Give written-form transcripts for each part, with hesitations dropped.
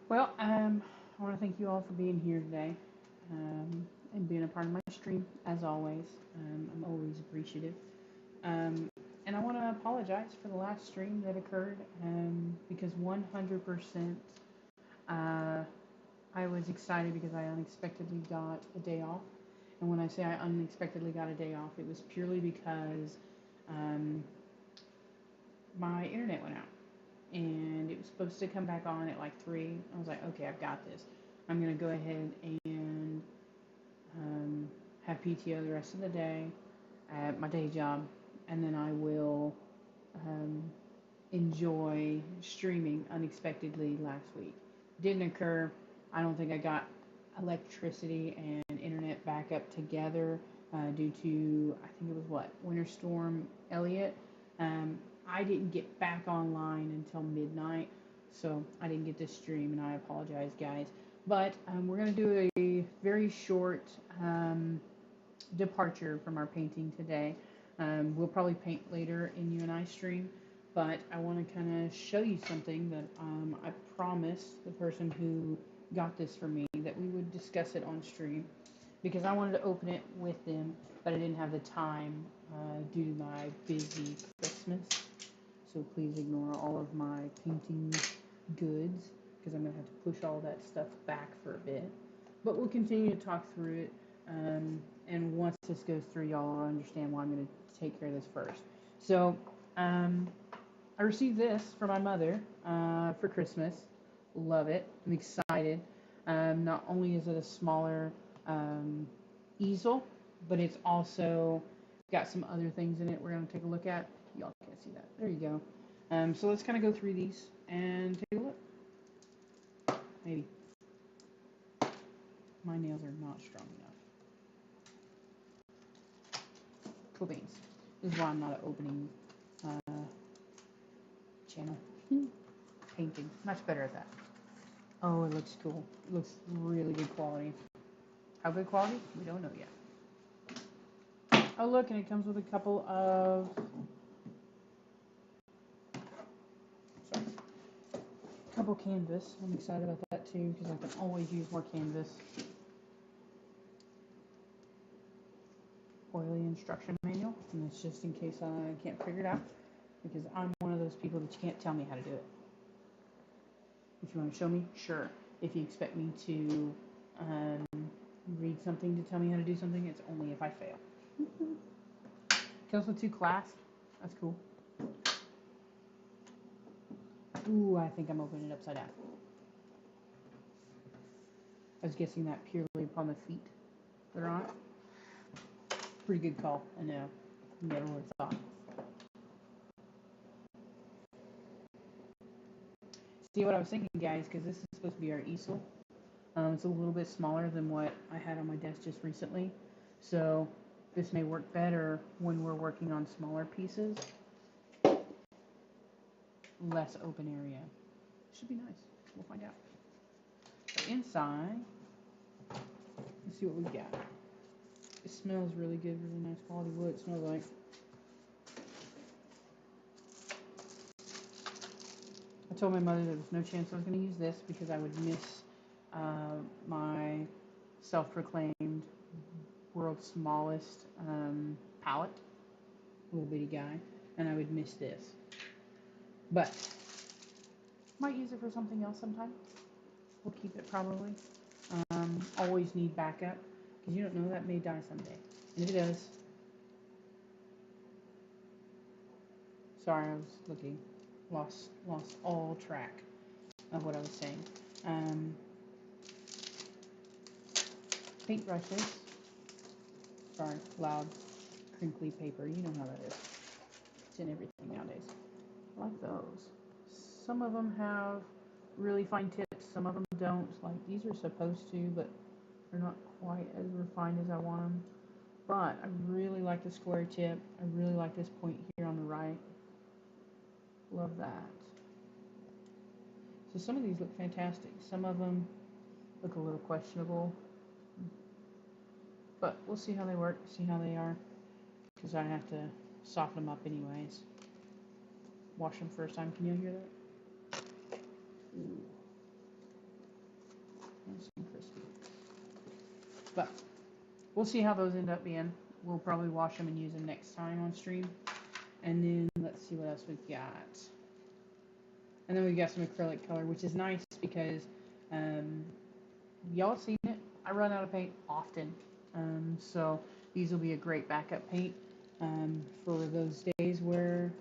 Well, I want to thank you all for being here today and being a part of my stream, as always. I'm always appreciative. And I want to apologize for the last stream that occurred because 100% uh, I was excited because I unexpectedly got a day off. And when I say I unexpectedly got a day off, it was purely because um, my internet went out and it was supposed to come back on at like 3. I was like, okay, I've got this. I'm going to go ahead and have PTO the rest of the day at my day job, and then I will um, enjoy streaming unexpectedly last week. Didn't occur. I don't think I got electricity and internet back up together due to, I think it was what, Winter Storm Elliott. Um, I didn't get back online until midnight, so I didn't get to stream, and I apologize, guys. But we're going to do a very short departure from our painting today. We'll probably paint later in you and I stream, but I want to kind of show you something that I promised the person who got this for me that we would discuss it on stream because I wanted to open it with them, but I didn't have the time due to my busy Christmas. So please ignore all of my painting goods because I'm going to have to push all that stuff back for a bit. But we'll continue to talk through it. And once this goes through, y'all will understand why I'm going to take care of this first. So, I received this from my mother for Christmas. Love it. I'm excited. Not only is it a smaller easel, but it's also got some other things in it we're going to take a look at. Y'all can't see that. There you go. So let's kind of go through these and take a look. Maybe. My nails are not strong enough. Cool beans. This is why I'm not an opening channel. Painting. Much better at that. Oh, it looks cool. It looks really good quality. How good quality? We don't know yet. Oh, look, and it comes with a couple of... Sorry. A couple canvas. I'm excited about that too because I can always use more canvas. Oily instruction manual, and it's just in case I can't figure it out because I'm one of those people that you can't tell me how to do it. If you want to show me, sure. If you expect me to read something to tell me how to do something, it's only if I fail. Comes with 2 clasps. That's cool. Ooh, I think I'm opening it upside down. I was guessing that purely upon the feet that are on it. Pretty good call. I know. Never would have thought. See what I was thinking, guys, because this is supposed to be our easel. It's a little bit smaller than what I had on my desk just recently. So this may work better when we're working on smaller pieces. Less open area. Should be nice. We'll find out. So inside, let's see what we got. It smells really good, really nice quality wood. It smells like. I told my mother there was no chance I was going to use this because I would miss my self-proclaimed world's smallest palette, little bitty guy, and I would miss this. But might use it for something else sometime. We'll keep it probably. Always need backup because you don't know, that may die someday. And if it does, sorry, I was looking, lost all track of what I was saying. Paintbrushes. Sorry, loud, crinkly paper. You know how that is. It's in everything nowadays. I like those. Some of them have really fine tips. Some of them don't. Like these are supposed to, but they're not quite as refined as I want them. But I really like the square tip. I really like this point here on the right. Love that. So some of these look fantastic. Some of them look a little questionable. But we'll see how they work, see how they are. Because I have to soften them up anyways. Wash them first time. Can you hear that? Ooh. Nice and crispy. But we'll see how those end up being. We'll probably wash them and use them next time on stream. And then let's see what else we've got. And then we've got some acrylic color, which is nice because y'all have seen it. I run out of paint often. So these will be a great backup paint for those days where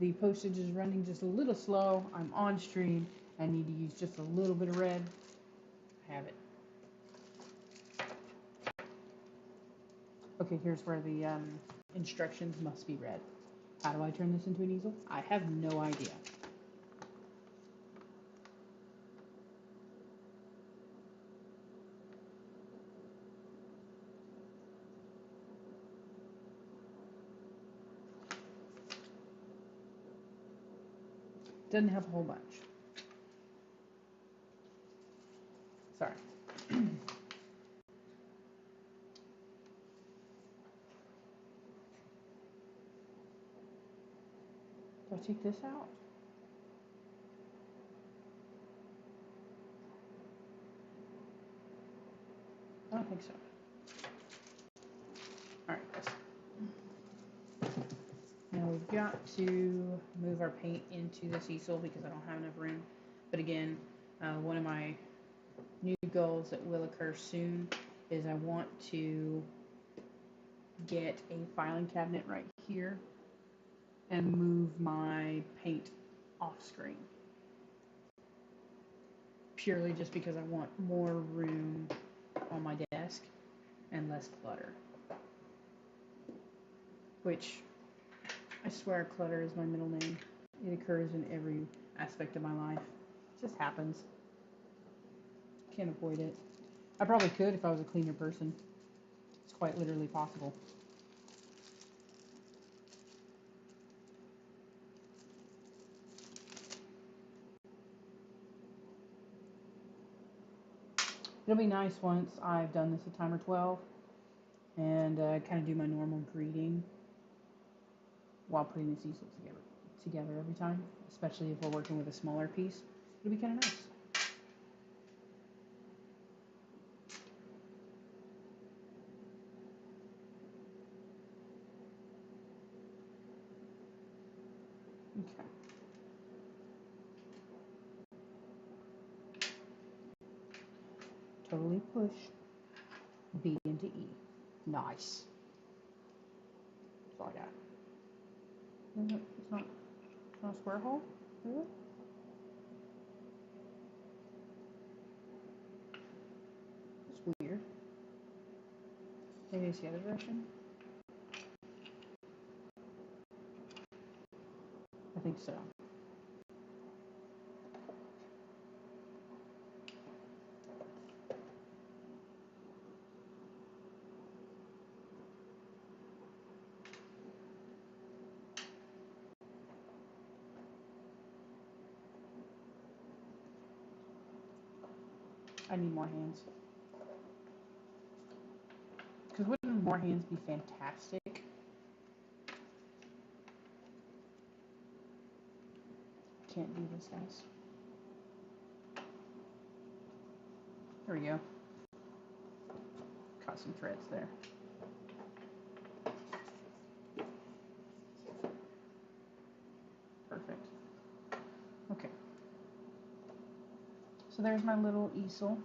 the postage is running just a little slow. I'm on stream. I need to use just a little bit of red. I have it. Okay, here's where the instructions must be read. How do I turn this into an easel? I have no idea. Doesn't help a whole bunch. Sorry. Do I take this out? I don't think so. Alright, guys. Now we've got to move our paint into this easel because I don't have enough room. But again, one of my new goals that will occur soon is I want to get a filing cabinet right here and move my paint off screen. Purely just because I want more room on my desk and less clutter. Which, I swear clutter is my middle name. It occurs in every aspect of my life. It just happens. Can't avoid it. I probably could if I was a cleaner person. It's quite literally possible. It'll be nice once I've done this a time or 12 and kind of do my normal greeting while putting this easel together every time, especially if we're working with a smaller piece. It'll be kind of nice. Okay. Totally push B into E. Nice. That's all I got. It's not a square hole? Is it? That's weird. Maybe it's the other direction? I think so. I need more hands. Because wouldn't more hands be fantastic? Can't do this, guys. There we go. Caught some threads there. Perfect. Okay. So there's my little easel.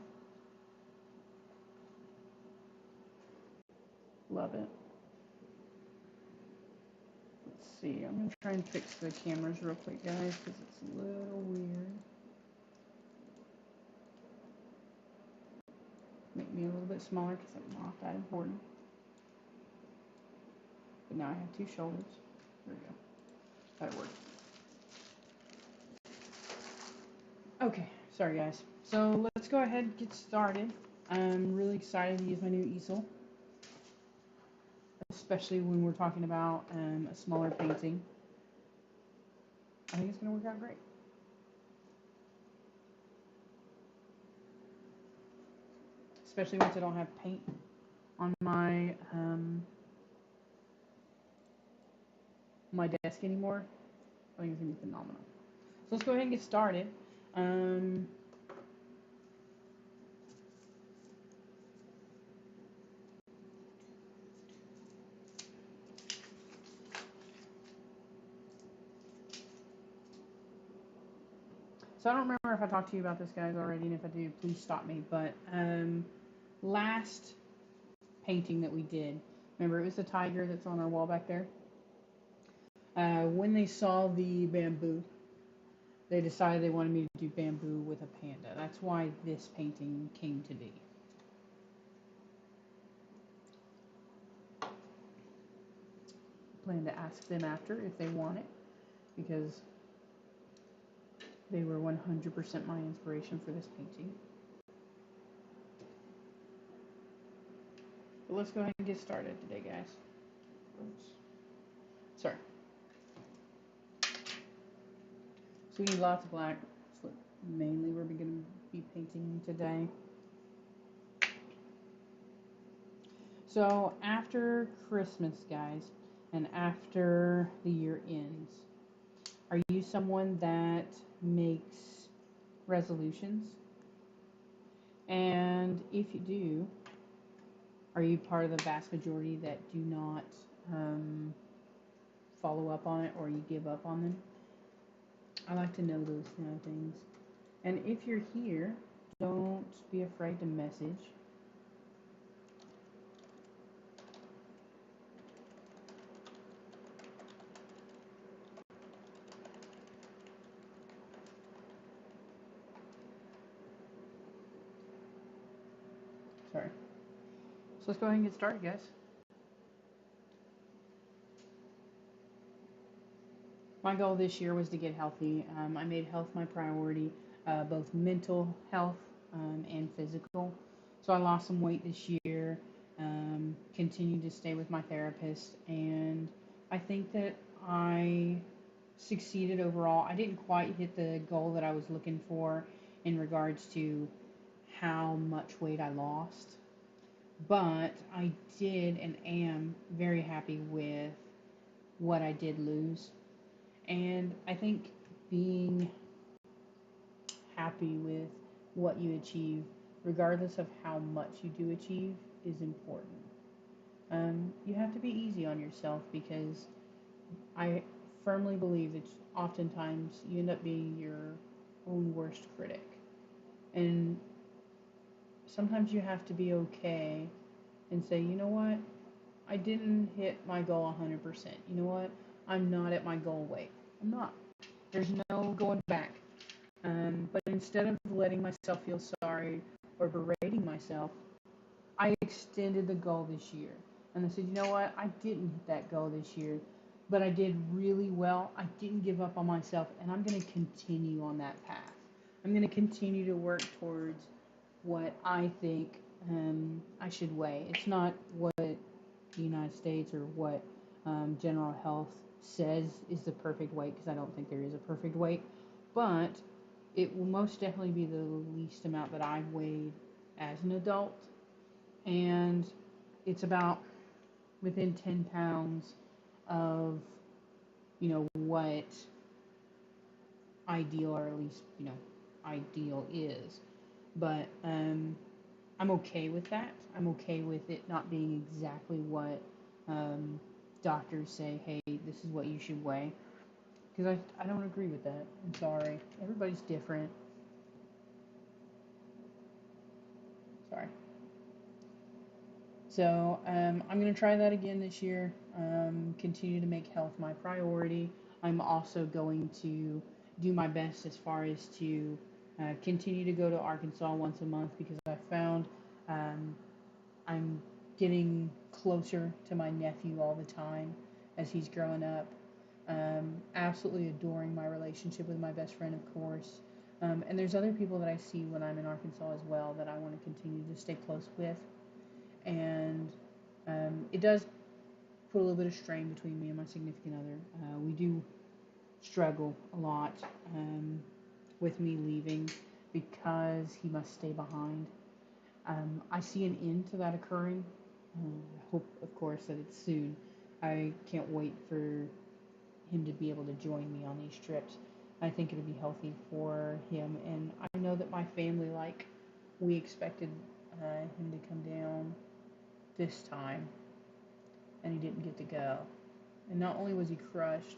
Love it. Let's see. I'm going to try and fix the cameras real quick, guys, because it's a little weird. Make me a little bit smaller because I'm not that important. But now I have two shoulders. There we go. That'll work. Okay. Sorry, guys. So let's go ahead and get started. I'm really excited to use my new easel, especially when we're talking about a smaller painting. I think it's going to work out great. Especially once I don't have paint on my my desk anymore. I think it's going to be phenomenal. So let's go ahead and get started. So I don't remember if I talked to you about this, guys, already, and if I do, please stop me. But last painting that we did, remember it was the tiger that's on our wall back there. When they saw the bamboo, they decided they wanted me to do bamboo with a panda. That's why this painting came to be. Plan to ask them after if they want it, because they were 100% my inspiration for this painting. But let's go ahead and get started today, guys. Oops. Sorry. So we need lots of black. That's what mainly we're going to be painting today. So after Christmas, guys, and after the year ends, are you someone that makes resolutions? And if you do, are you part of the vast majority that do not follow up on it, or you give up on them? I like to know those kind of things. And if you're here, don't be afraid to message. Sorry. So let's go ahead and get started, guys. My goal this year was to get healthy. I made health my priority, both mental health and physical. So I lost some weight this year, continued to stay with my therapist, and I think that I succeeded overall. I didn't quite hit the goal that I was looking for in regards to how much weight I lost, but I did and am very happy with what I did lose. And I think being happy with what you achieve, regardless of how much you do achieve, is important. You have to be easy on yourself, because I firmly believe that oftentimes you end up being your own worst critic. And sometimes you have to be okay and say, you know what? I didn't hit my goal 100%. You know what? I'm not at my goal weight. I'm not. There's no going back. But instead of letting myself feel sorry or berating myself, I extended the goal this year. And I said, you know what? I didn't hit that goal this year, but I did really well. I didn't give up on myself, and I'm going to continue on that path. I'm going to continue to work towards what I think I should weigh. It's not what the United States or what general health says is the perfect weight, because I don't think there is a perfect weight, but it will most definitely be the least amount that I've weighed as an adult, and it's about within 10 pounds of, what ideal, or at least, ideal is. But I'm okay with that. I'm okay with it not being exactly what doctors say, hey, this is what you should weigh. Because I don't agree with that. I'm sorry. Everybody's different. Sorry. So I'm going to try that again this year. Continue to make health my priority. I'm also going to do my best as far as to continue to go to Arkansas once a month, because I found I'm getting closer to my nephew all the time as he's growing up. Absolutely adoring my relationship with my best friend, of course. And there's other people that I see when I'm in Arkansas as well that I want to continue to stay close with. And it does put a little bit of strain between me and my significant other. We do struggle a lot with me leaving, because he must stay behind. I see an end to that occurring. I hope, of course, that it's soon. I can't wait for him to be able to join me on these trips. I think it'll be healthy for him, and I know that my family, we expected him to come down this time, and he didn't get to go. And not only was he crushed,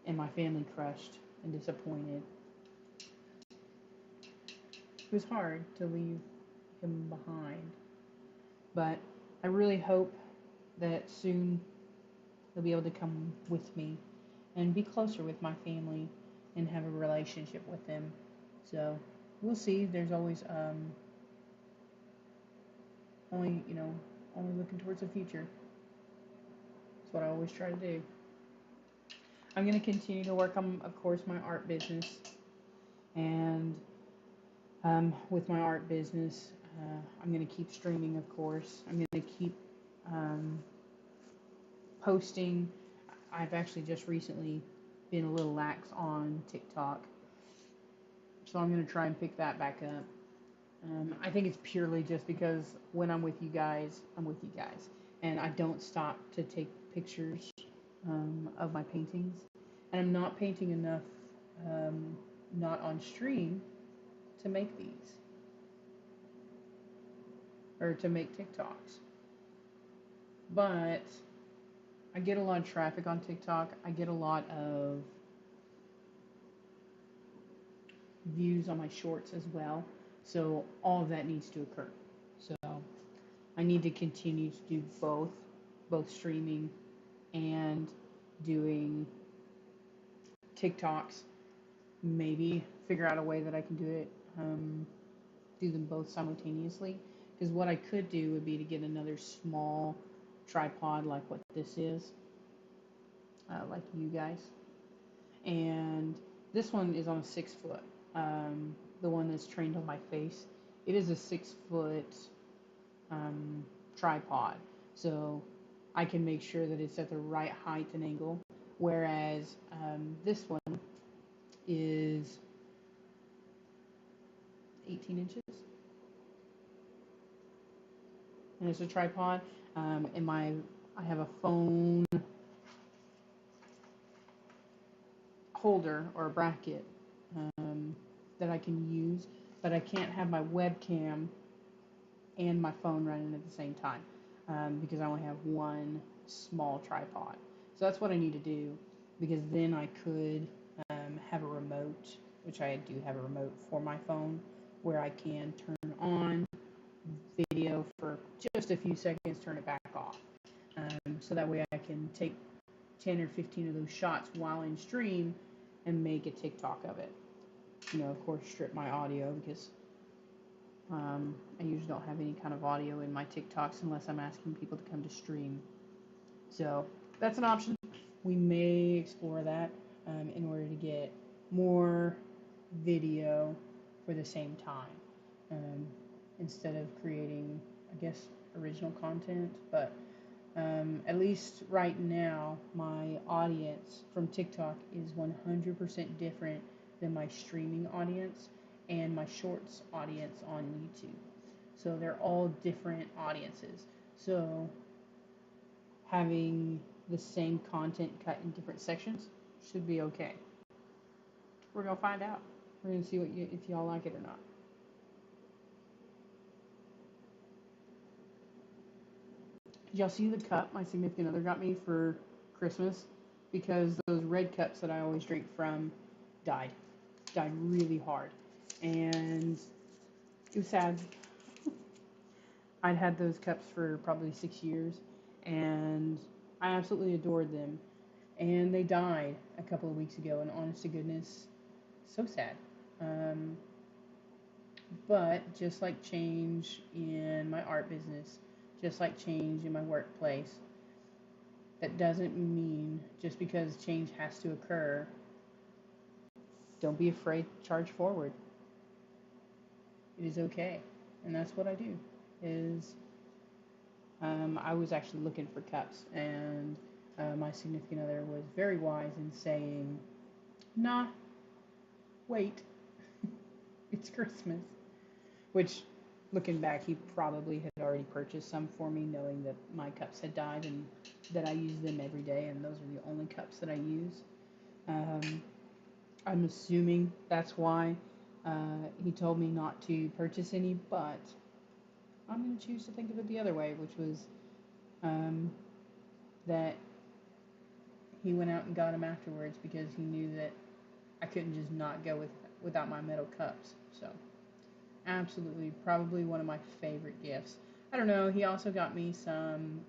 and my family crushed, and disappointed. It was hard to leave him behind, but I really hope that soon he'll be able to come with me and be closer with my family and have a relationship with them. So we'll see. There's always only only looking towards the future. That's what I always try to do. I'm going to continue to work on, of course, my art business, and with my art business, I'm going to keep streaming, of course. I'm going to keep um, posting. I've actually just recently been a little lax on TikTok, so I'm going to try and pick that back up. I think it's purely just because when I'm with you guys, I'm with you guys, and I don't stop to take pictures of my paintings, and I'm not painting enough, not on stream, to make these or to make TikToks. But I get a lot of traffic on TikTok. I get a lot of views on my shorts as well. So all of that needs to occur. So I need to continue to do both streaming and doing TikToks. Maybe figure out a way that I can do it, do them both simultaneously. Because what I could do would be to get another small tripod like what this is, like you guys. And this one is on a 6 foot. The one that's trained on my face, it is a 6 foot tripod. So I can make sure that it's at the right height and angle. Whereas this one is 18 inches. And it's a tripod. I have a phone holder or a bracket that I can use, but I can't have my webcam and my phone running at the same time because I only have one small tripod. So that's what I need to do, because then I could have a remote, which I do have a remote for my phone, where I can turn on video for just a few seconds, turn it back off. So that way I can take 10 or 15 of those shots while in stream and make a TikTok of it. Of course, strip my audio because I usually don't have any kind of audio in my TikToks unless I'm asking people to come to stream. So that's an option. We may explore that in order to get more video for the same time, instead of creating, I guess, original content. But at least right now, my audience from TikTok is 100% different than my streaming audience and my shorts audience on YouTube. So they're all different audiences. So having the same content cut in different sections should be okay. We're gonna find out. We're gonna see if y'all like it or not. Did y'all see the cup my significant other got me for Christmas? Because those red cups that I always drink from died. Died really hard. And it was sad. I'd had those cups for probably 6 years, and I absolutely adored them. And they died a couple of weeks ago, and honest to goodness, so sad. Um, but just like change in my art business, just like change in my workplace, that doesn't mean just because change has to occur, don't be afraid to charge forward. It is okay. And that's what I do. Is I was actually looking for cups, and my significant other was very wise in saying, "Nah, wait, it's Christmas." Which, looking back, he probably had already purchased some for me, knowing that my cups had died and that I use them every day, and those are the only cups that I use. Um, I'm assuming that's why he told me not to purchase any, but I'm going to choose to think of it the other way, which was um, that he went out and got them afterwards because he knew that I couldn't just not go without my metal cups. So absolutely, probably one of my favorite gifts. I don't know. He also got me some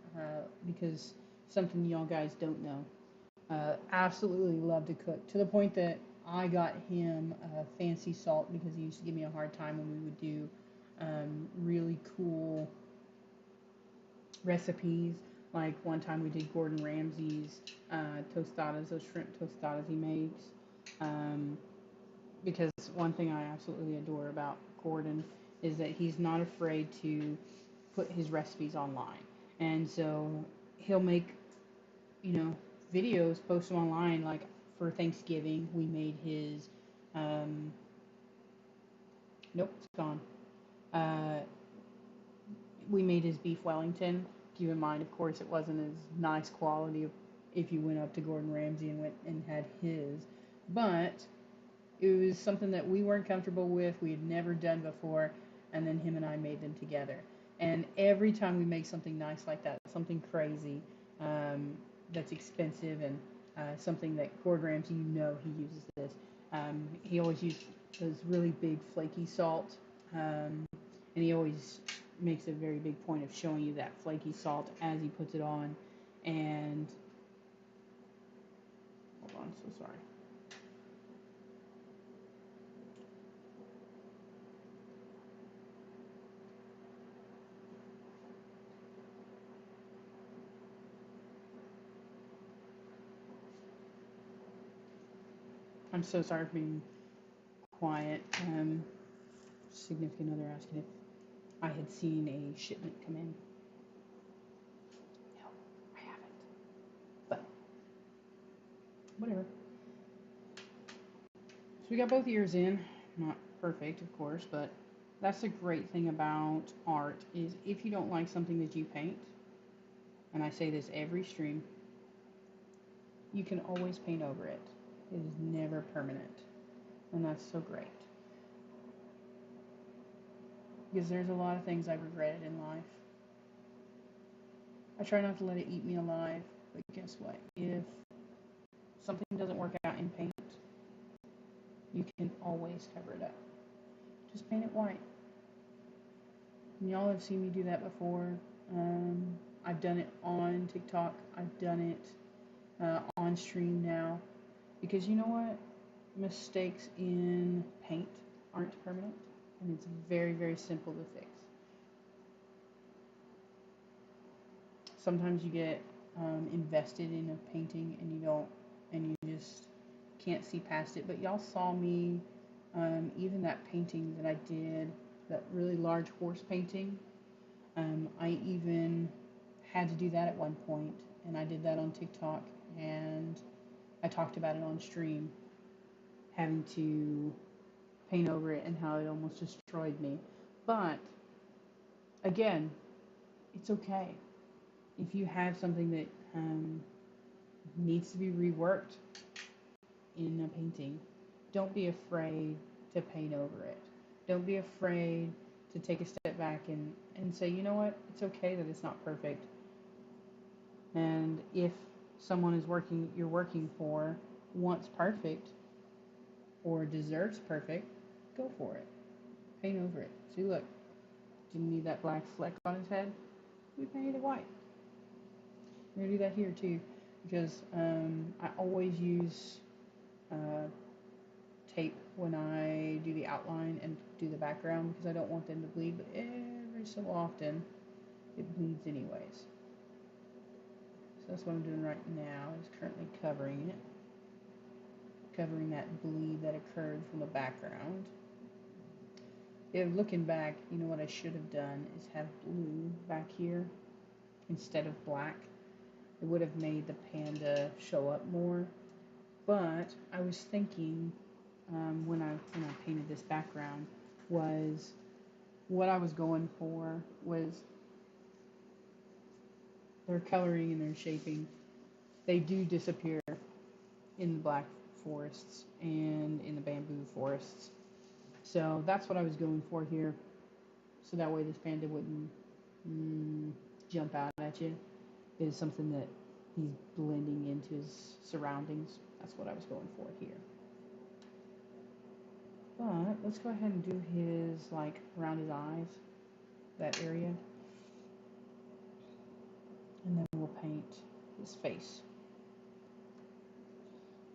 because something y'all guys don't know. Absolutely love to cook to the point that I got him fancy salt because he used to give me a hard time when we would do really cool recipes. Like one time we did Gordon Ramsay's tostadas, those shrimp tostadas he makes. Um, because one thing I absolutely adore about Gordon is that he's not afraid to put his recipes online. And so he'll make, you know, videos, post them online. Like for Thanksgiving, we made his, um, nope, it's gone. Uh, we made his beef Wellington. Keep in mind, of course, it wasn't as nice quality if you went up to Gordon Ramsay and went and had his, but it was something that we weren't comfortable with. We had never done before, and then him and I made them together. And every time we make something nice like that, something crazy, um, that's expensive, and something that Gordon Ramsay, you know, he uses this. He always uses really big flaky salt, and he always makes a very big point of showing you that flaky salt as he puts it on. And hold on, so sorry. I'm so sorry for being quiet. Significant other asking if I had seen a shipment come in. No, I haven't. But whatever. So we got both ears in. Not perfect, of course, but that's the great thing about art is if you don't like something that you paint, and I say this every stream, you can always paint over it. It is never permanent, and that's so great. Because there's a lot of things I've regretted in life. I try not to let it eat me alive, but guess what? If something doesn't work out in paint, you can always cover it up. Just paint it white. And y'all have seen me do that before. I've done it on TikTok. I've done it on stream now. Because you know what? Mistakes in paint aren't permanent, and it's very, very simple to fix. Sometimes you get invested in a painting and you just can't see past it. But y'all saw me, even that painting that I did, that really large horse painting. I even had to do that at one point, and I did that on TikTok, and I talked about it on stream, having to paint over it and how it almost destroyed me. But again, it's okay if you have something that needs to be reworked in a painting. Don't be afraid to paint over it. Don't be afraid to take a step back and say, you know what, it's okay that it's not perfect. And if someone you're working for wants perfect or deserves perfect, go for it. Paint over it. See, look, didn't need that black fleck on his head. We painted it white. We're gonna do that here too, because I always use uh, tape when I do the outline and do the background because I don't want them to bleed, but every so often it bleeds anyways. So that's what I'm doing right now, is currently covering it, covering that bleed that occurred from the background. If looking back, you know what I should have done is have blue back here instead of black. It would have made the panda show up more. But I was thinking when I painted this background was what I was going for was their coloring and their shaping. They do disappear in the black forests and in the bamboo forests. So that's what I was going for here. So that way this panda wouldn't jump out at you. Is something that he's blending into his surroundings. That's what I was going for here. But let's go ahead and do his, like, around his eyes, that area, and then we'll paint his face.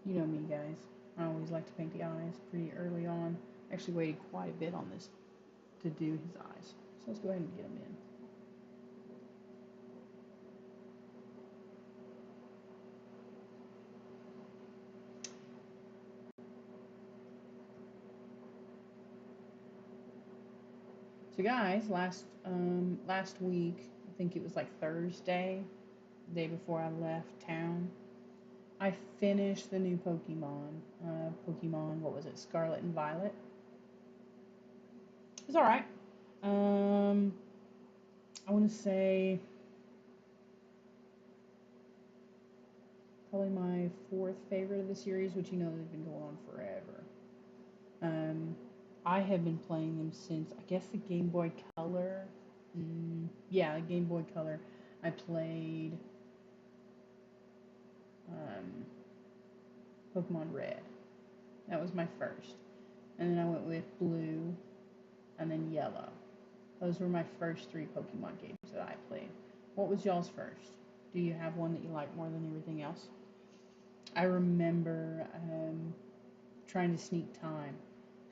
You know me, guys. I always like to paint the eyes pretty early on. Actually waited quite a bit on this to do his eyes. So let's go ahead and get him in. So guys, last week, I think it was like Thursday, the day before I left town, I finished the new Pokemon. Pokemon, what was it? Scarlet and Violet. It's all right. Um, I want to say probably my fourth favorite of the series, which you know they've been going on forever. Um, I have been playing them since I guess the Game Boy Color. Yeah, the Game Boy Color. I played um, Pokemon Red. That was my first, and then I went with Blue, and then Yellow. Those were my first three Pokemon games that I played. What was y'all's first? Do you have one that you like more than everything else? I remember trying to sneak time,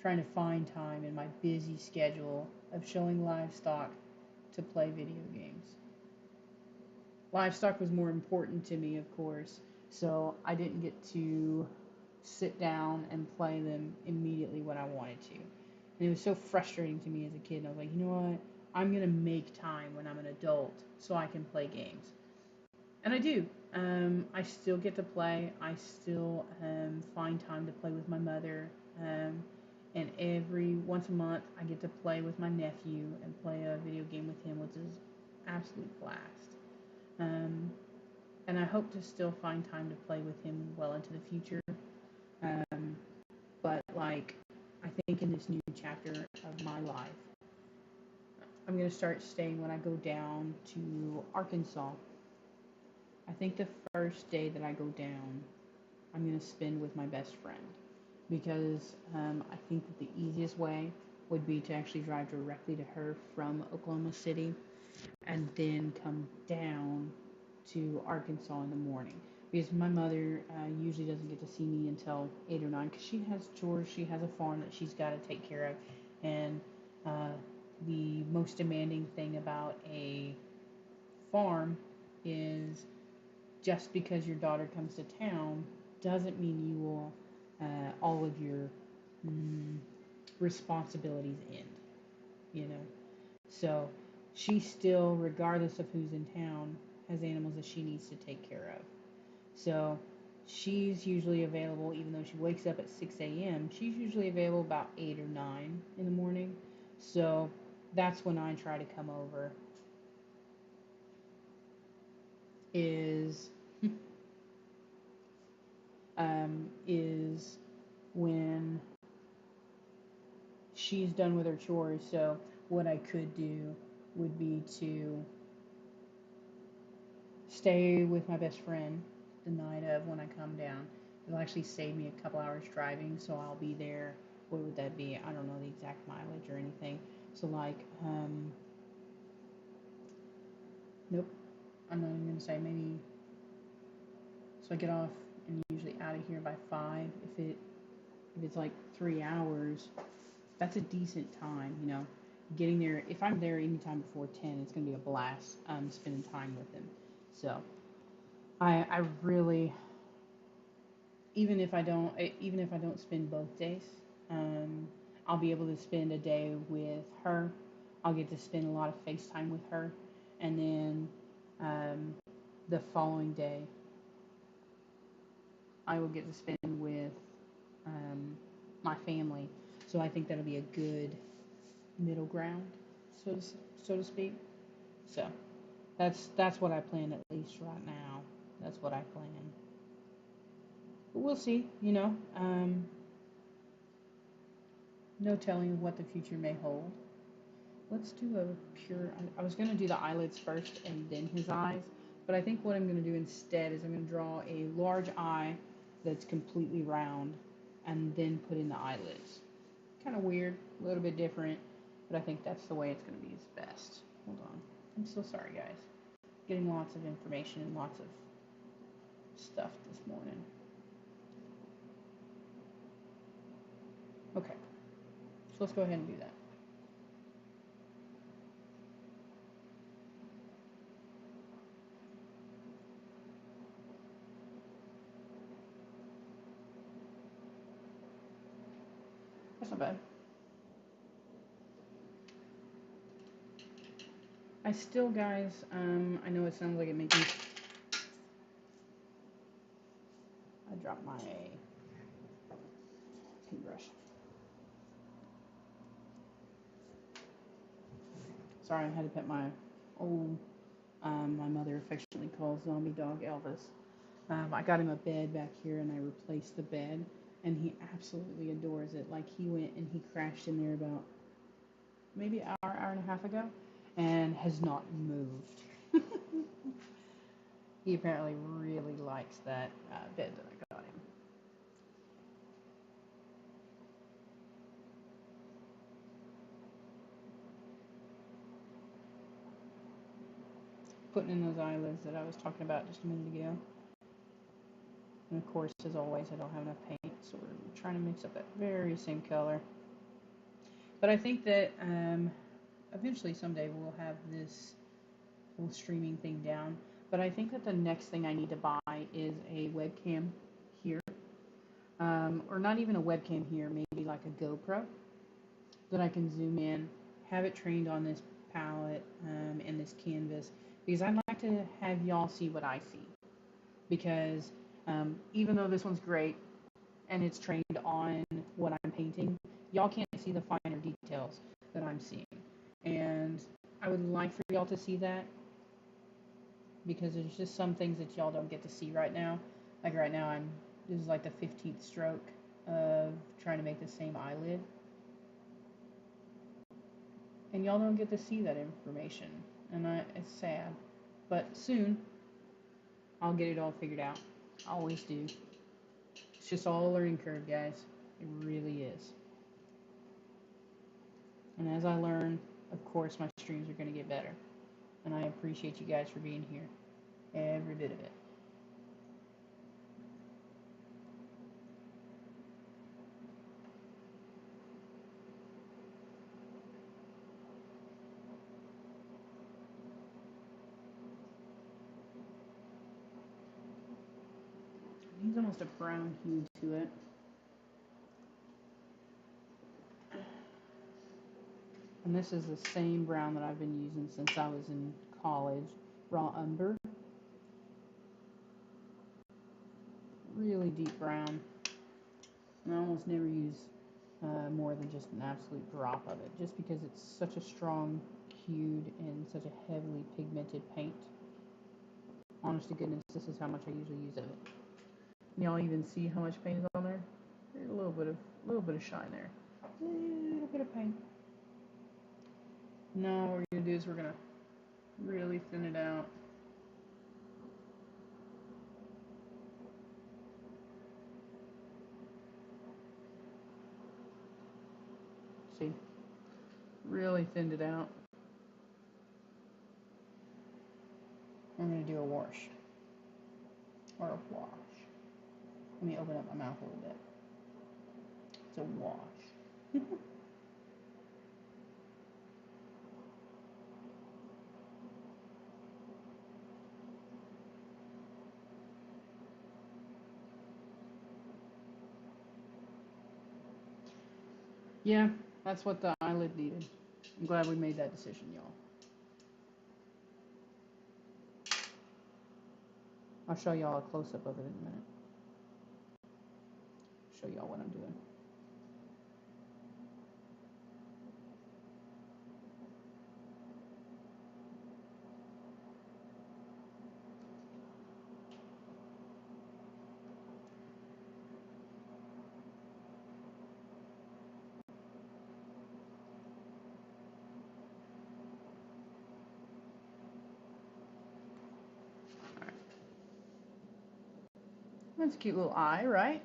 trying to find time in my busy schedule of showing livestock to play video games. Livestock was more important to me, of course, so I didn't get to sit down and play them immediately when I wanted to. And it was so frustrating to me as a kid. And I was like, you know what? I'm going to make time when I'm an adult so I can play games. And I do. I still get to play. I still find time to play with my mother. And every once a month, I get to play with my nephew and play a video game with him, which is absolute blast. Um, and I hope to still find time to play with him well into the future. Um, but like, I think in this new chapter of my life, I'm gonna start staying when I go down to Arkansas. I think the first day that I go down, I'm gonna spend with my best friend because I think that the easiest way would be to actually drive directly to her from Oklahoma City and then come down to Arkansas in the morning. Because my mother usually doesn't get to see me until 8 or 9 because she has chores, she has a farm that she's got to take care of. And uh, the most demanding thing about a farm is just because your daughter comes to town doesn't mean you will all of your mm, responsibilities end, you know. So she still, regardless of who's in town, has animals that she needs to take care of. So she's usually available, even though she wakes up at 6 a.m., she's usually available about 8 or 9 in the morning. So that's when I try to come over, is is when she's done with her chores. So what I could do would be to stay with my best friend the night of when I come down. It'll actually save me a couple hours driving, so I'll be there. What would that be? I don't know the exact mileage or anything. So like, nope, I'm not even gonna say maybe. So I get off and usually out of here by 5. If it's like 3 hours, that's a decent time, you know. Getting there, if I'm there anytime before 10, it's gonna be a blast. Spending time with them. So I really, even if I don't spend both days, um, I'll be able to spend a day with her. I'll get to spend a lot of FaceTime with her, and then um, the following day I will get to spend with um, my family. So I think that'll be a good middle ground, so to, so to speak. So that's what I plan at least right now. That's what I plan. But we'll see. You know, no telling what the future may hold. Let's do a pure. I was going to do the eyelids first and then his eyes, but I think what I'm going to do instead is I'm going to draw a large eye that's completely round and then put in the eyelids. Kind of weird, a little bit different, but I think that's the way it's going to be best. Hold on. I'm so sorry, guys. Getting lots of information and lots of stuff this morning. Okay, so let's go ahead and do that. That's not bad. I still, guys, I know it sounds like it makes me. I dropped my paintbrush. Sorry, I had to pet my old, my mother affectionately calls zombie dog Elvis. I got him a bed back here and I replaced the bed, and he absolutely adores it. Like, he went and he crashed in there about maybe an hour and a half ago, and has not moved. He apparently really likes that bed that I got him. Putting in those eyelids that I was talking about just a minute ago. And of course, as always, I don't have enough paint, so we're trying to mix up that very same color. But I think that eventually someday we'll have this whole streaming thing down. But I think that the next thing I need to buy is a webcam here. Or not even a webcam here, maybe like a GoPro that I can zoom in, have it trained on this palette and this canvas, because I'd like to have y'all see what I see. Because even though this one's great and it's trained on what I'm painting, y'all can't see the finer details that I'm seeing. And I would like for y'all to see that, because there's just some things that y'all don't get to see right now. Like right now, this is like the 15th stroke of trying to make the same eyelid. And y'all don't get to see that information. And it's sad. But soon, I'll get it all figured out. I always do. It's just all a learning curve, guys. It really is. And as I learn, of course, my streams are going to get better. And I appreciate you guys for being here. Every bit of it. It needs almost a brown hue to it. And this is the same brown that I've been using since I was in college. Raw umber. Really deep brown. And I almost never use more than just an absolute drop of it, just because it's such a strong hued and such a heavily pigmented paint. Honest to goodness, this is how much I usually use of it. Y'all even see how much paint is on there? There's a little bit of shine there. A little bit of paint. Now what we're gonna do is we're gonna really thin it out. See? Really thinned it out. I'm gonna do a wash. Or a wash. Let me open up my mouth a little bit. It's a wash. Yeah, that's what the eyelid needed. I'm glad we made that decision, y'all. I'll show y'all a close-up of it in a minute. Show y'all what I'm doing. That's a cute little eye, right?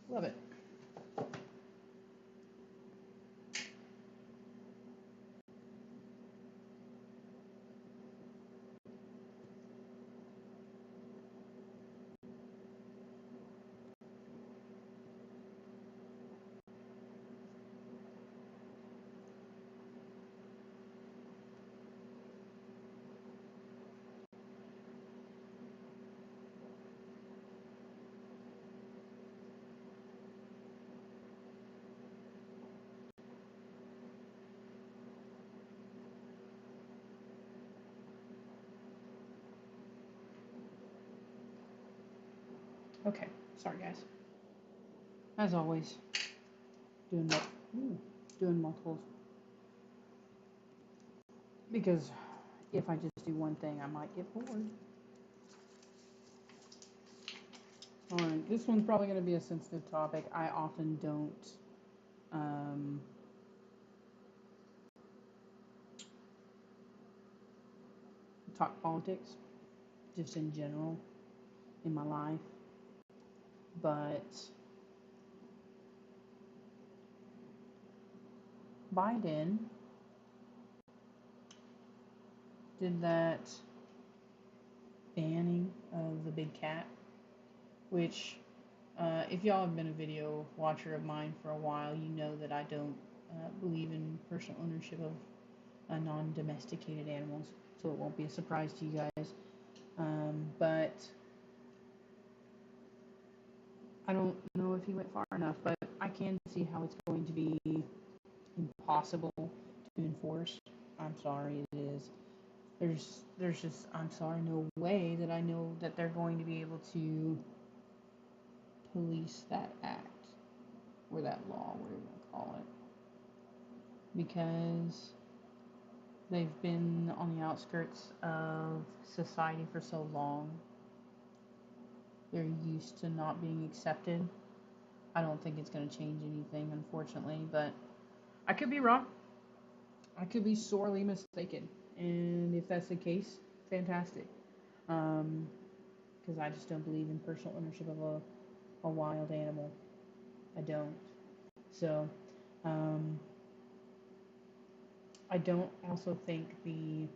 Love it. Okay, sorry guys. As always, doing doing multiples because if I just do one thing, I might get bored. Alright, this one's probably going to be a sensitive topic. I often don't um, talk politics, just in general in my life. But Biden did that banning of the big cat, which, if y'all have been a video watcher of mine for a while, you know that I don't believe in personal ownership of non-domesticated animals, so it won't be a surprise to you guys. But I don't know if he went far enough, but I can see how it's going to be impossible to enforce. I'm sorry, it is. There's just, I'm sorry, no way that I know that they're going to be able to police that act or that law, whatever you want to call it, because they've been on the outskirts of society for so long. They're used to not being accepted. I don't think it's going to change anything, unfortunately, but I could be wrong. I could be sorely mistaken. And if that's the case, fantastic. Because I just don't believe in personal ownership of a wild animal. I don't. So, um, I don't also think the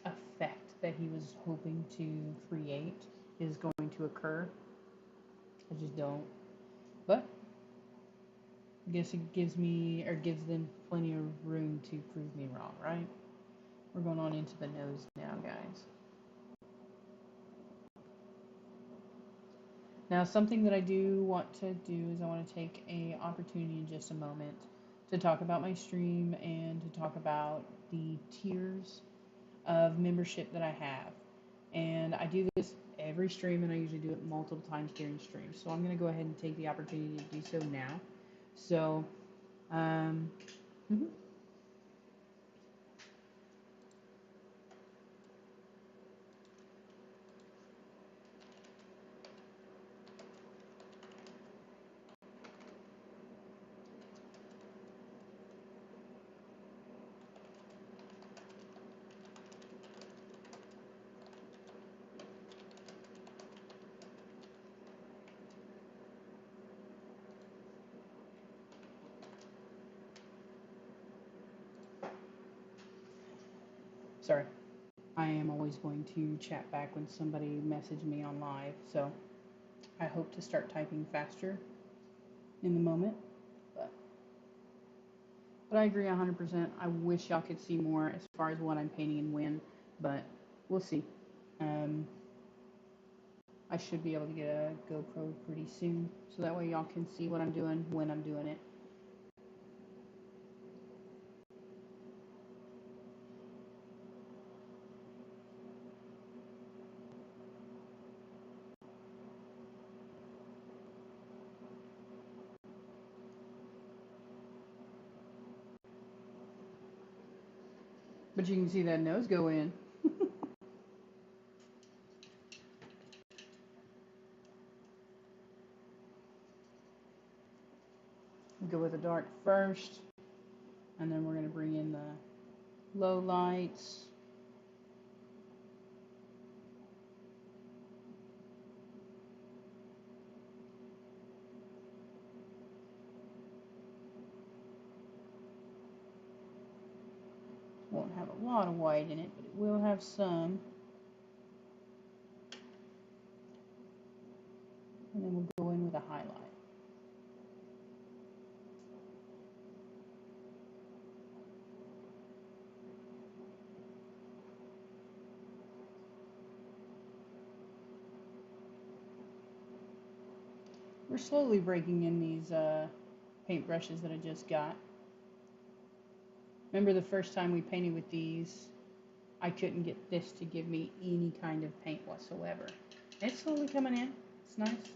effect that he was hoping to create is going to occur. I just don't. But I guess it gives me, or gives them plenty of room to prove me wrong, right? We're going on into the nose now, guys. Now, something that I do want to do is I want to take a opportunity in just a moment to talk about my stream and to talk about the tiers of membership that I have. And I do this every stream, and I usually do it multiple times during streams. So I'm going to go ahead and take the opportunity to do so now. So, um, mhm. Sorry. I am always going to chat back when somebody messaged me on live, so I hope to start typing faster in the moment. But I agree 100%. I wish y'all could see more as far as what I'm painting and when, but we'll see. Um, I should be able to get a GoPro pretty soon, so that way y'all can see what I'm doing when I'm doing it. But you can see that nose go in. Go with the dark first, and then we're going to bring in the low lights. Won't have a lot of white in it, but it will have some. And then we'll go in with a highlight. We're slowly breaking in these paint brushes that I just got. Remember the first time we painted with these, I couldn't get this to give me any kind of paint whatsoever. It's slowly coming in. It's nice.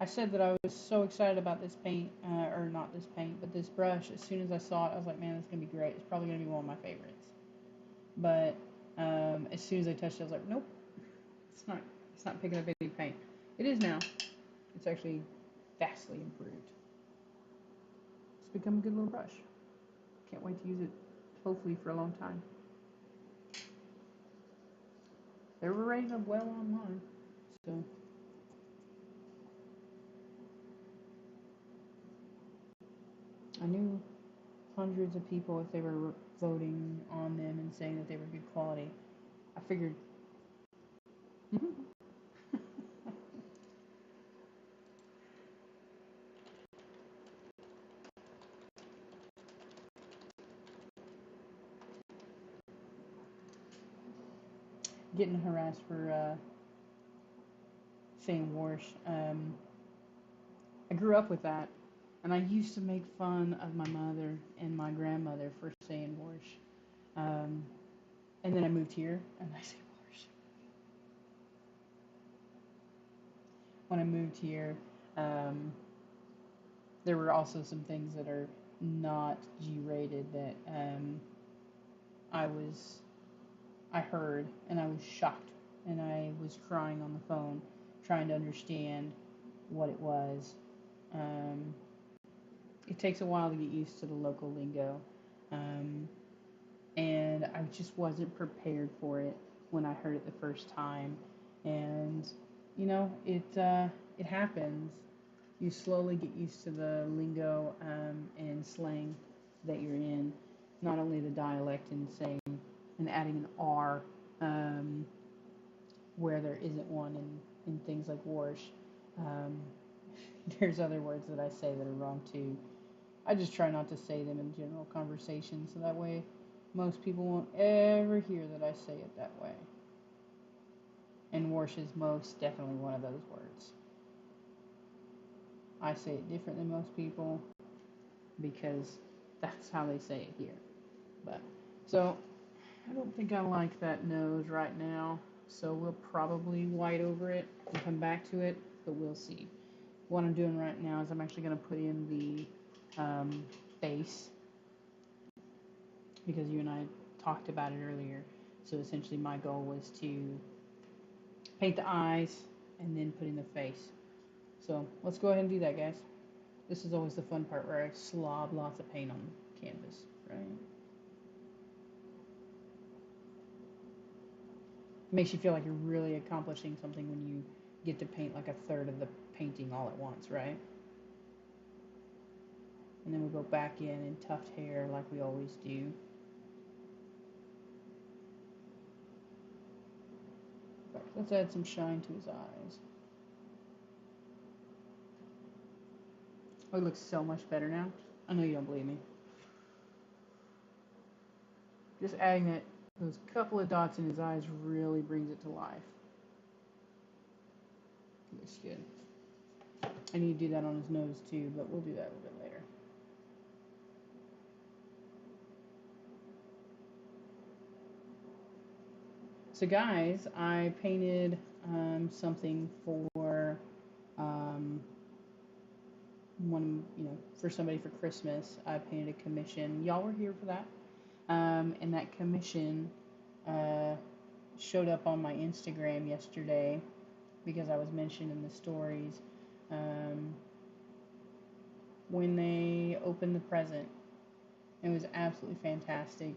I said that I was so excited about this paint, or not this paint, but this brush. As soon as I saw it, I was like, man, this is gonna be great. It's probably gonna be one of my favorites. But as soon as I touched it, I was like, nope, it's not. It's not picking up any paint. It is now. It's actually vastly improved. It's become a good little brush. Can't wait to use it, hopefully for a long time. They were rating up well online, so I knew hundreds of people if they were voting on them and saying that they were good quality. I figured. Getting harassed for saying Warsh. I grew up with that, and I used to make fun of my mother and my grandmother for saying Warsh. Um, and then I moved here, and I say Warsh. When I moved here, um, there were also some things that are not G-rated that I was I heard, and I was shocked, and I was crying on the phone, trying to understand what it was. Um, it takes a while to get used to the local lingo, um, and I just wasn't prepared for it when I heard it the first time, and it happens. You slowly get used to the lingo and slang that you're in, not only the dialect and saying and adding an R um, where there isn't one in things like Warsh. Um, there's other words that I say that are wrong too. I just try not to say them in general conversation so that way most people won't ever hear that I say it that way. And Warsh is most definitely one of those words. I say it different than most people because that's how they say it here. But so I don't think I like that nose right now. So we'll probably white over it and come back to it, but we'll see. What I'm doing right now is I'm actually going to put in the base because you and I talked about it earlier. So essentially my goal was to paint the eyes and then put in the face. So let's go ahead and do that, guys. This is always the fun part where I slob lots of paint on canvas, right? It makes you feel like you're really accomplishing something when you get to paint like a third of the painting all at once, right? And then we'll go back in and tuft hair like we always do. Let's add some shine to his eyes. Oh, he looks so much better now. I know you don't believe me. Just adding those couple of dots in his eyes really brings it to life. Looks good. I need to do that on his nose too, but we'll do that a little bit later. So guys, I painted something for for somebody for Christmas. I painted a commission. Y'all were here for that. And that commission uh, showed up on my Instagram yesterday because I was mentioned in the stories um, when they opened the present. It was absolutely fantastic.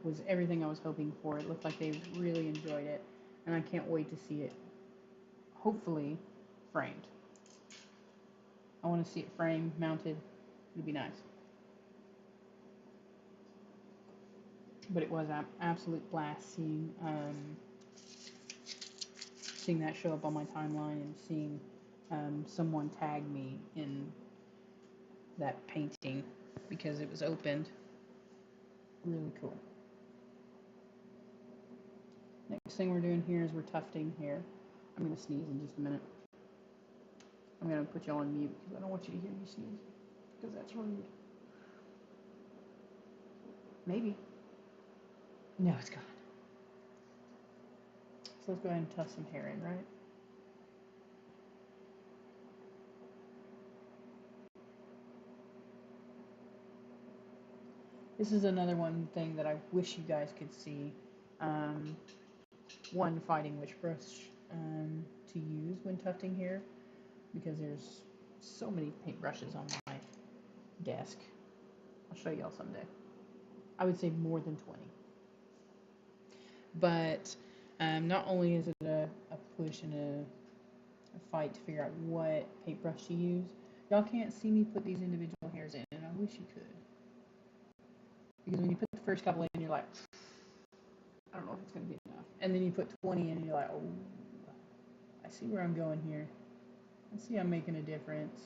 Was everything I was hoping for. It looked like they really enjoyed it, and I can't wait to see it. Hopefully, framed. I want to see it framed, mounted. It'd be nice. But it was an absolute blast seeing that show up on my timeline and seeing someone tag me in that painting because it was opened. Really cool. Next thing we're doing here is we're tufting here. I'm going to sneeze in just a minute. I'm going to put you all on mute because I don't want you to hear me sneeze because that's rude. Maybe. No, it's gone. let's go ahead and tuck some hair in, right? This is another one thing that I wish you guys could see. Um, One, fighting which brush to use when tufting hair, because there's so many paintbrushes on my desk. I'll show y'all someday. I would say more than 20. But not only is it a push and a fight to figure out what paintbrush to use, y'all can't see me put these individual hairs in, and I wish you could. Because when you put the first couple in, you're like, I don't know if it's going to be enough. And then you put 20 in, and you're like, oh, I see where I'm going here. I see I'm making a difference.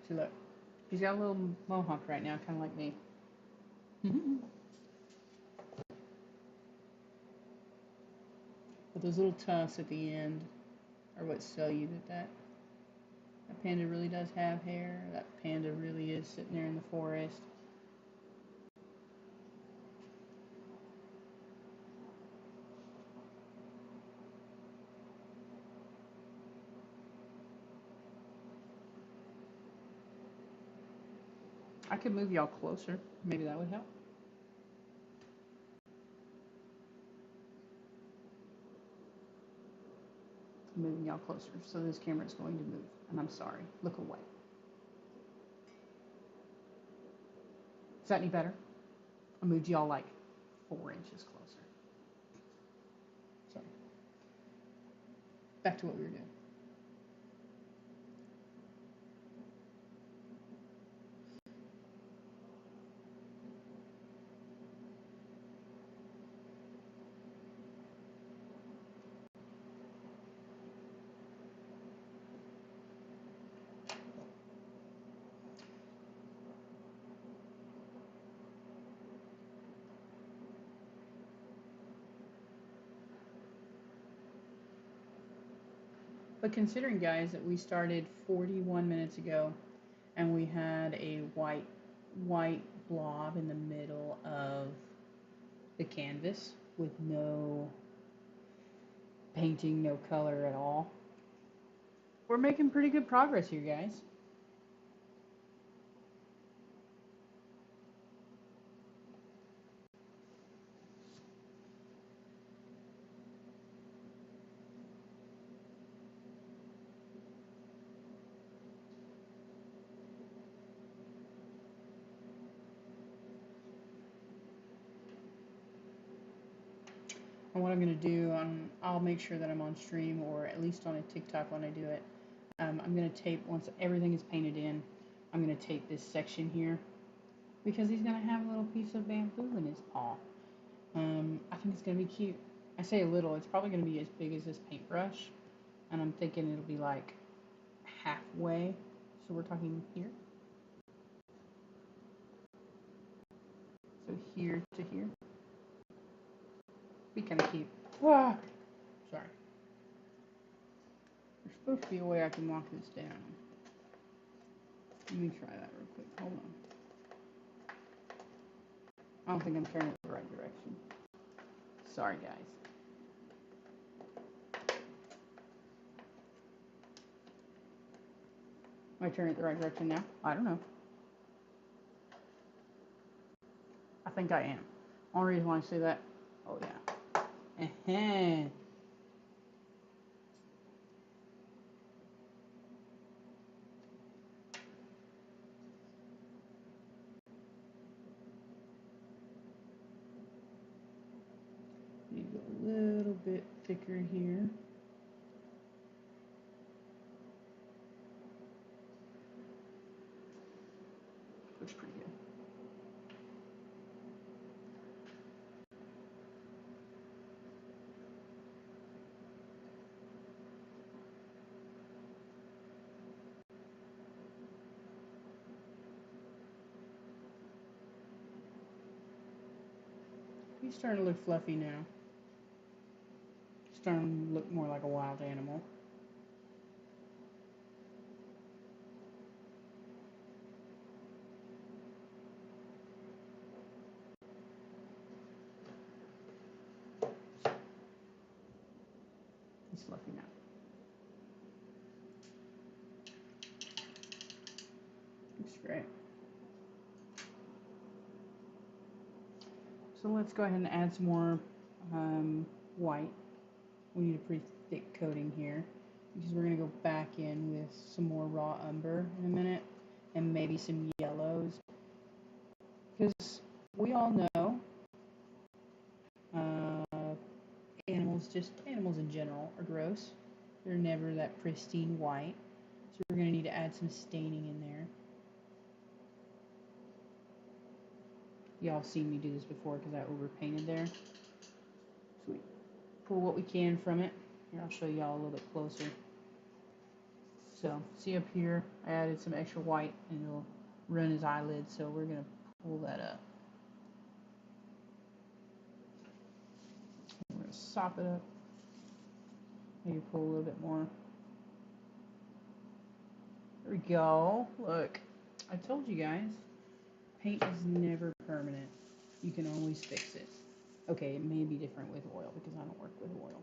See, look. He's got a little mohawk right now, kind of like me. But those little tufts at the end are what tell you that panda really does have hair. That panda really is sitting there in the forest. I could move y'all closer. Maybe that would help. Moving y'all closer. So this camera is going to move. And I'm sorry. Look away. Is that any better? I moved y'all like 4 inches closer. Sorry. Back to what we were doing. But considering, guys, that we started 41 minutes ago and we had a white blob in the middle of the canvas with no painting, no color at all, we're making pretty good progress here, guys. And what I'm going to do, I'll make sure that I'm on stream or at least on a TikTok when I do it. I'm going to tape, once everything is painted in, I'm going to tape this section here because he's going to have a little piece of bamboo in his paw. I think it's going to be cute. I say a little, it's probably going to be as big as this paintbrush. And I'm thinking it'll be like halfway. So we're talking here. So here to here. Be kind of cute. Whoa! Sorry. There's supposed to be a way I can walk this down. Let me try that real quick. Hold on. I don't think I'm turning it the right direction. Sorry, guys. Am I turning it the right direction now? I don't know. I think I am. Only reason why I say that. Oh, yeah. Need to go a little bit thicker here. Looks pretty good. He's starting to look fluffy now. Starting to look more like a wild animal. He's fluffy now. Looks great. So let's go ahead and add some more white. We need a pretty thick coating here because we're going to go back in with some more raw umber in a minute and maybe some yellows. Because we all know animals in general are gross. They're never that pristine white. So we're going to need to add some staining in there. Y'all have seen me do this before because I overpainted there. So we pull what we can from it. Here, I'll show y'all a little bit closer. So, see up here, I added some extra white and it'll run his eyelids, so we're going to pull that up. We're going to sop it up. Maybe pull a little bit more. There we go. Look, I told you guys, paint is never permanent. You can always fix it. Okay, it may be different with oil because I don't work with oil.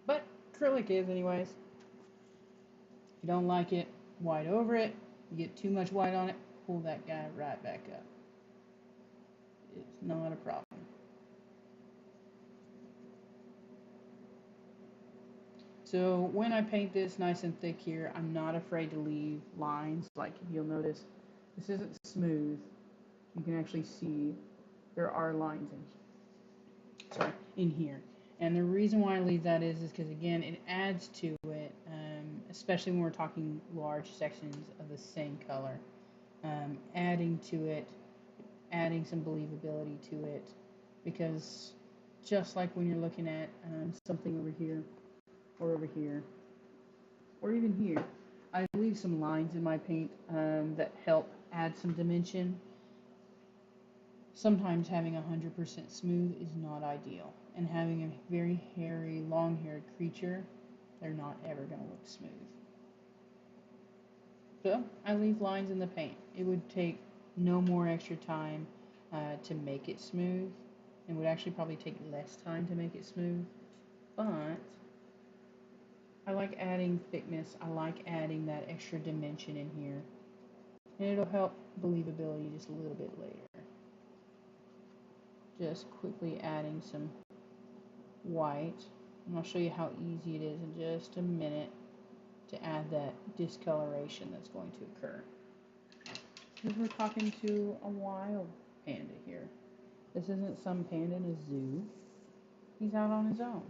But acrylic is anyways. If you don't like it, white over it. You get too much white on it, pull that guy right back up. It's not a problem. So when I paint this nice and thick here, I'm not afraid to leave lines. Like you'll notice, this isn't smooth. You can actually see there are lines in here. And the reason why I leave that is because again, it adds to it, especially when we're talking large sections of the same color. Adding to it, adding some believability to it, because just like when you're looking at something over here, or over here, or even here, I leave some lines in my paint that help add some dimension. Sometimes having 100% smooth is not ideal, and having a very hairy, long-haired creature, they're not ever going to look smooth. So I leave lines in the paint. It would take no more extra time to make it smooth. It would actually probably take less time to make it smooth, but I like adding thickness. I like adding that extra dimension in here, and it'll help believability just a little bit later. Just quickly adding some white, and I'll show you how easy it is in just a minute to add that discoloration that's going to occur. Because we're talking to a wild panda here. This isn't some panda in a zoo. He's out on his own.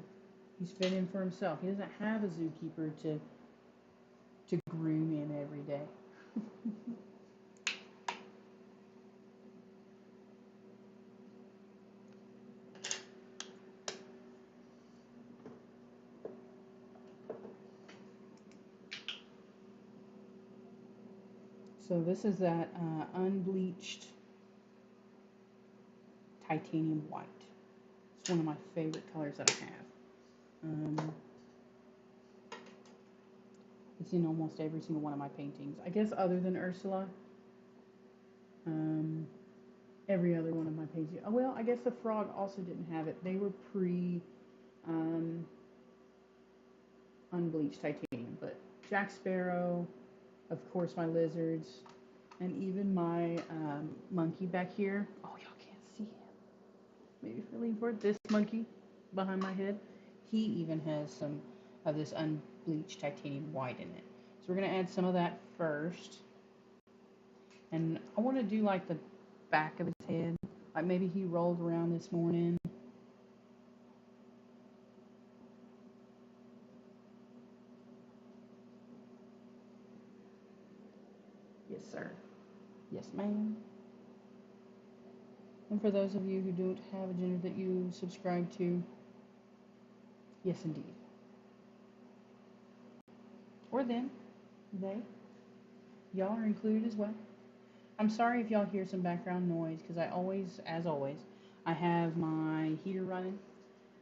He's fending for himself. He doesn't have a zookeeper to groom in every day. So this is that unbleached titanium white. It's one of my favorite colors that I have. It's in almost every single one of my paintings. I guess other than Ursula, every other one of my paintings. Oh, well, I guess the frog also didn't have it. They were unbleached titanium. But Jack Sparrow, of course, my lizards, and even my monkey back here. Oh, y'all can't see him. Maybe if I lean forward, this monkey behind my head, he even has some of this unbleached titanium white in it. So we're going to add some of that first. And I want to do like the back of his head. Like maybe he rolled around this morning. Yes, sir. Yes, ma'am. And for those of you who don't have a gender that you subscribe to, yes, indeed. Or them, they, y'all are included as well. I'm sorry if y'all hear some background noise, because as always, I have my heater running.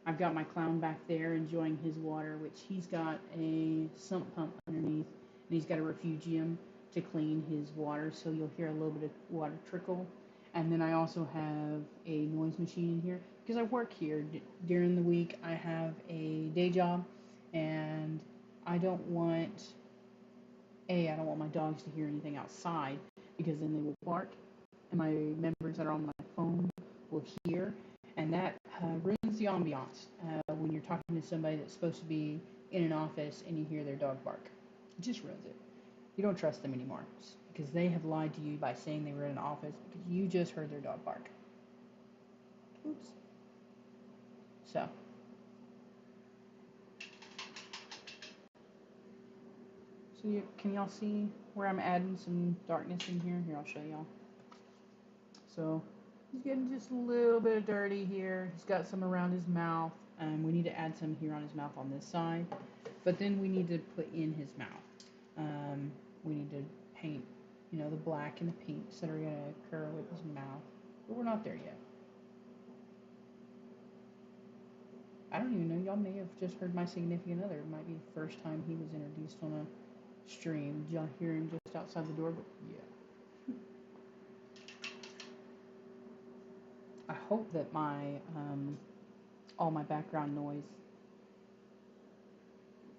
I've got my clown back there enjoying his water, which he's got a sump pump underneath, and he's got a refugium to clean his water, so you'll hear a little bit of water trickle. And then I also have a noise machine in here. because I work here during the week. I have a day job, and I don't want I don't want my dogs to hear anything outside because then they will bark, and my members that are on my phone will hear, and that ruins the ambiance when you're talking to somebody that's supposed to be in an office and you hear their dog bark. It just ruins it. You don't trust them anymore because they have lied to you by saying they were in an office because you just heard their dog bark. Oops. So, can y'all see where I'm adding some darkness in here? Here, I'll show y'all. So, he's getting just a little bit of dirty here. He's got some around his mouth. We need to add some here on his mouth on this side. But then we need to put in his mouth. We need to paint, the black and the pinks that are going to occur with his mouth. But we're not there yet. I don't even know. Y'all may have just heard my significant other. It might be the first time he was introduced on a stream. Did y'all hear him just outside the door? But yeah. I hope that my all my background noise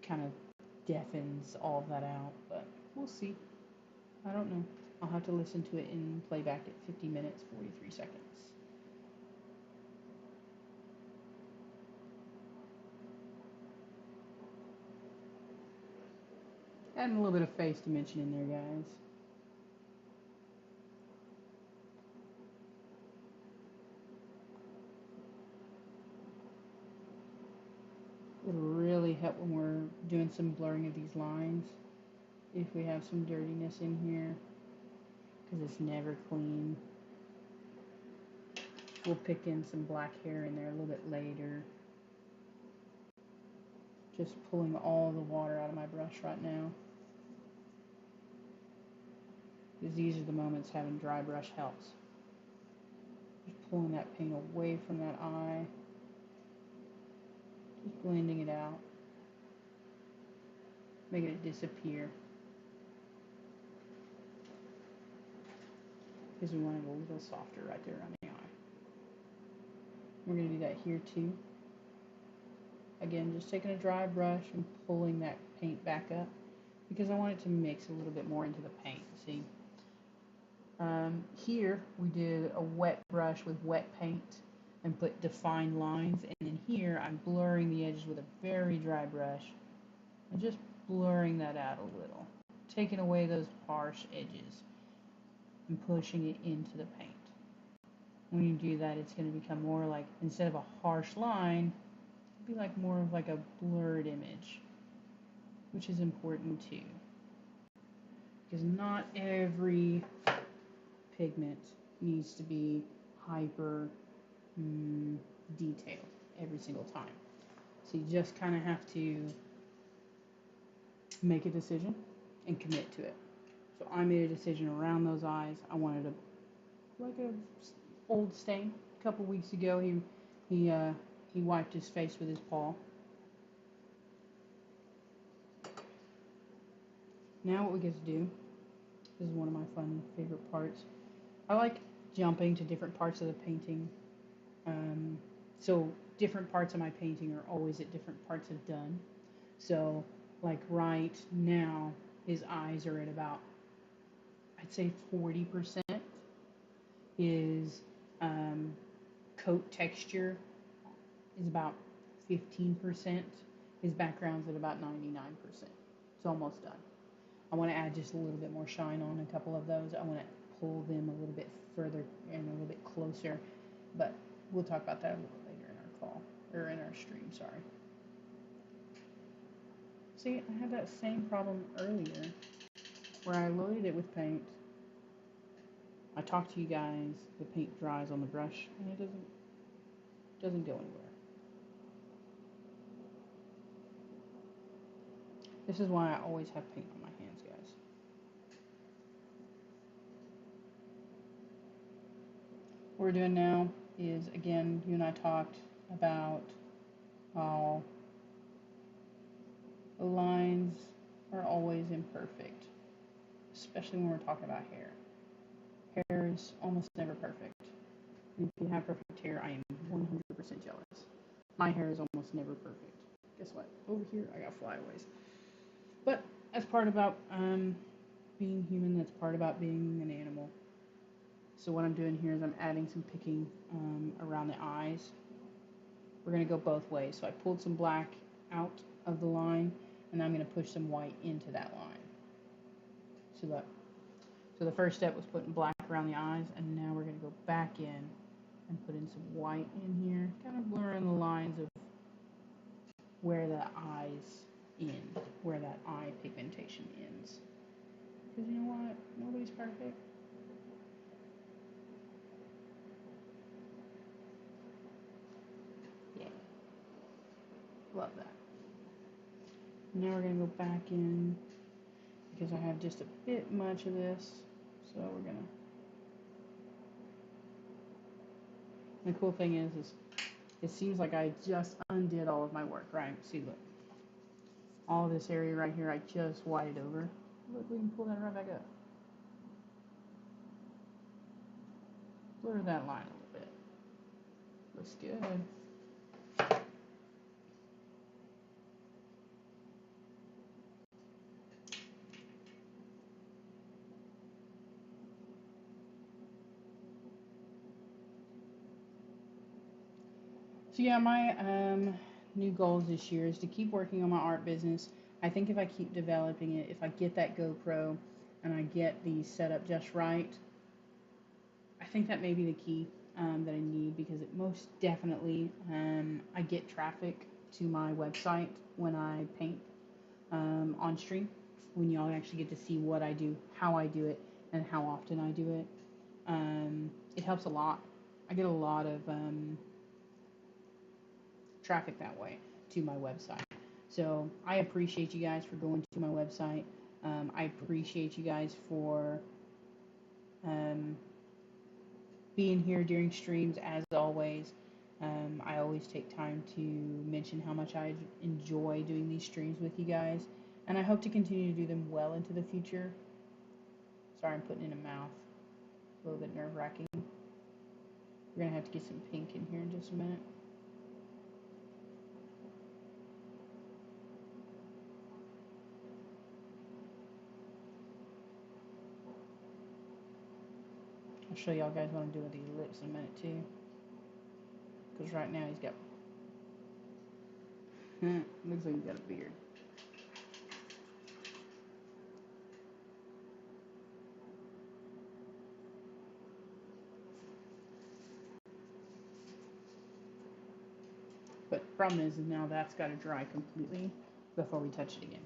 kind of deafens all of that out, but we'll see. I don't know. I'll have to listen to it in playback at 50 minutes, 43 seconds. Adding a little bit of face dimension in there, guys. It'll really help when we're doing some blurring of these lines if we have some dirtiness in here, because it's never clean. We'll pick in some black hair in there a little bit later. Just pulling all the water out of my brush right now, because these are the moments having dry brush helps. Just pulling that paint away from that eye, just blending it out, making it disappear, because we want it a little softer right there on the eye. We're going to do that here too. Again, just taking a dry brush and pulling that paint back up, because I want it to mix a little bit more into the paint. See, here we did a wet brush with wet paint and put defined lines, and then here I'm blurring the edges with a very dry brush and just blurring that out a little, taking away those harsh edges and pushing it into the paint. When you do that, it's going to become more like, instead of a harsh line, it'll be like more of like a blurred image, which is important too, because not every pigment needs to be hyper detailed every single time. So you just kind of have to make a decision and commit to it. So I made a decision around those eyes. I wanted like a old stain. A couple weeks ago, he wiped his face with his paw. Now what we get to do, this is one of my fun favorite parts. I like jumping to different parts of the painting. So different parts of my painting are always at different parts of done. So like right now, his eyes are at about, I'd say 40%. His coat texture is about 15%. His background's at about 99%. It's almost done. I want to add just a little bit more shine on a couple of those. I want to pull them a little bit further and a little bit closer, but we'll talk about that a little bit later in our call, or in our stream, sorry. See, I had that same problem earlier where I loaded it with paint. I talked to you guys, the paint dries on the brush, and it doesn't go anywhere. This is why I always have paint on my hands, guys. What we're doing now is, again, you and I talked about how the lines are always imperfect, especially when we're talking about hair. Hair is almost never perfect. And if you have perfect hair, I am 100% jealous. My hair is almost never perfect. Guess what? Over here, I got flyaways. But that's part about being human. That's part about being an animal. So what I'm doing here is I'm adding some picking around the eyes. We're going to go both ways. So I pulled some black out of the line, and I'm going to push some white into that line. So the first step was putting black around the eyes, and now we're going to go back in and put in some white in here, kind of blurring the lines of where the eyes end, where that eye pigmentation ends. Because you know what? Nobody's perfect. Yeah. Love that. Now we're going to go back in because I have just a bit much of this. So we're going to... The cool thing is it seems like I just undid all of my work, right? See, look. All this area right here, I just whited over. Look, we can pull that right back up. Blur that line a little bit. Looks good. So yeah, my new goals this year is to keep working on my art business. I think if I keep developing it, if I get that GoPro and I get the setup just right, I think that may be the key that I need, because it most definitely, I get traffic to my website when I paint on stream, when y'all actually get to see what I do, how I do it, and how often I do it. It helps a lot. I get a lot of traffic that way to my website. So I appreciate you guys for going to my website. I appreciate you guys for being here during streams, as always. I always take time to mention how much I enjoy doing these streams with you guys, and I hope to continue to do them well into the future. Sorry, I'm putting in a mouth. A little bit nerve-wracking. We're going to have to get some pink in here in just a minute. I'll show y'all guys what I'm doing with these lips in a minute too. Because right now he's got... looks like he's got a beard. But the problem is now that's got to dry completely before we touch it again.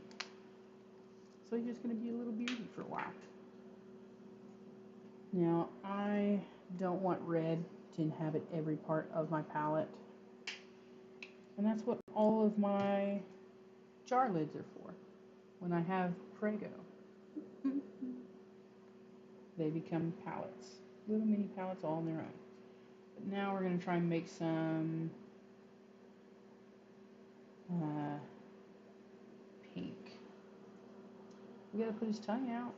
So he's just going to be a little beardy for a while. Now, I don't want red to inhabit every part of my palette. And that's what all of my jar lids are for. When I have Prego, they become palettes. Little mini palettes all on their own. But now we're going to try and make some pink. We got to put his tongue out.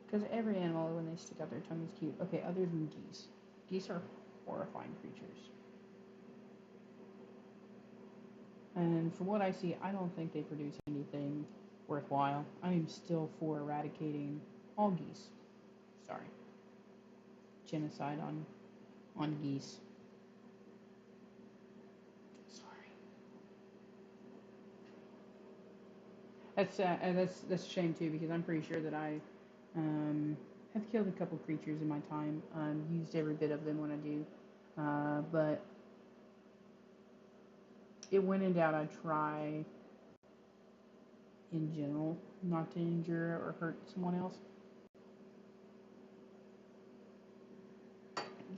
Because every animal, when they stick out their tongue, is cute. Okay, other than geese. Geese are horrifying creatures. And from what I see, I don't think they produce anything worthwhile. I am still for eradicating all geese. Sorry. Genocide on geese. Sorry. That's a shame too, because I'm pretty sure that I have killed a couple creatures in my time. Used every bit of them when I do. But when in doubt, I try in general not to injure or hurt someone else.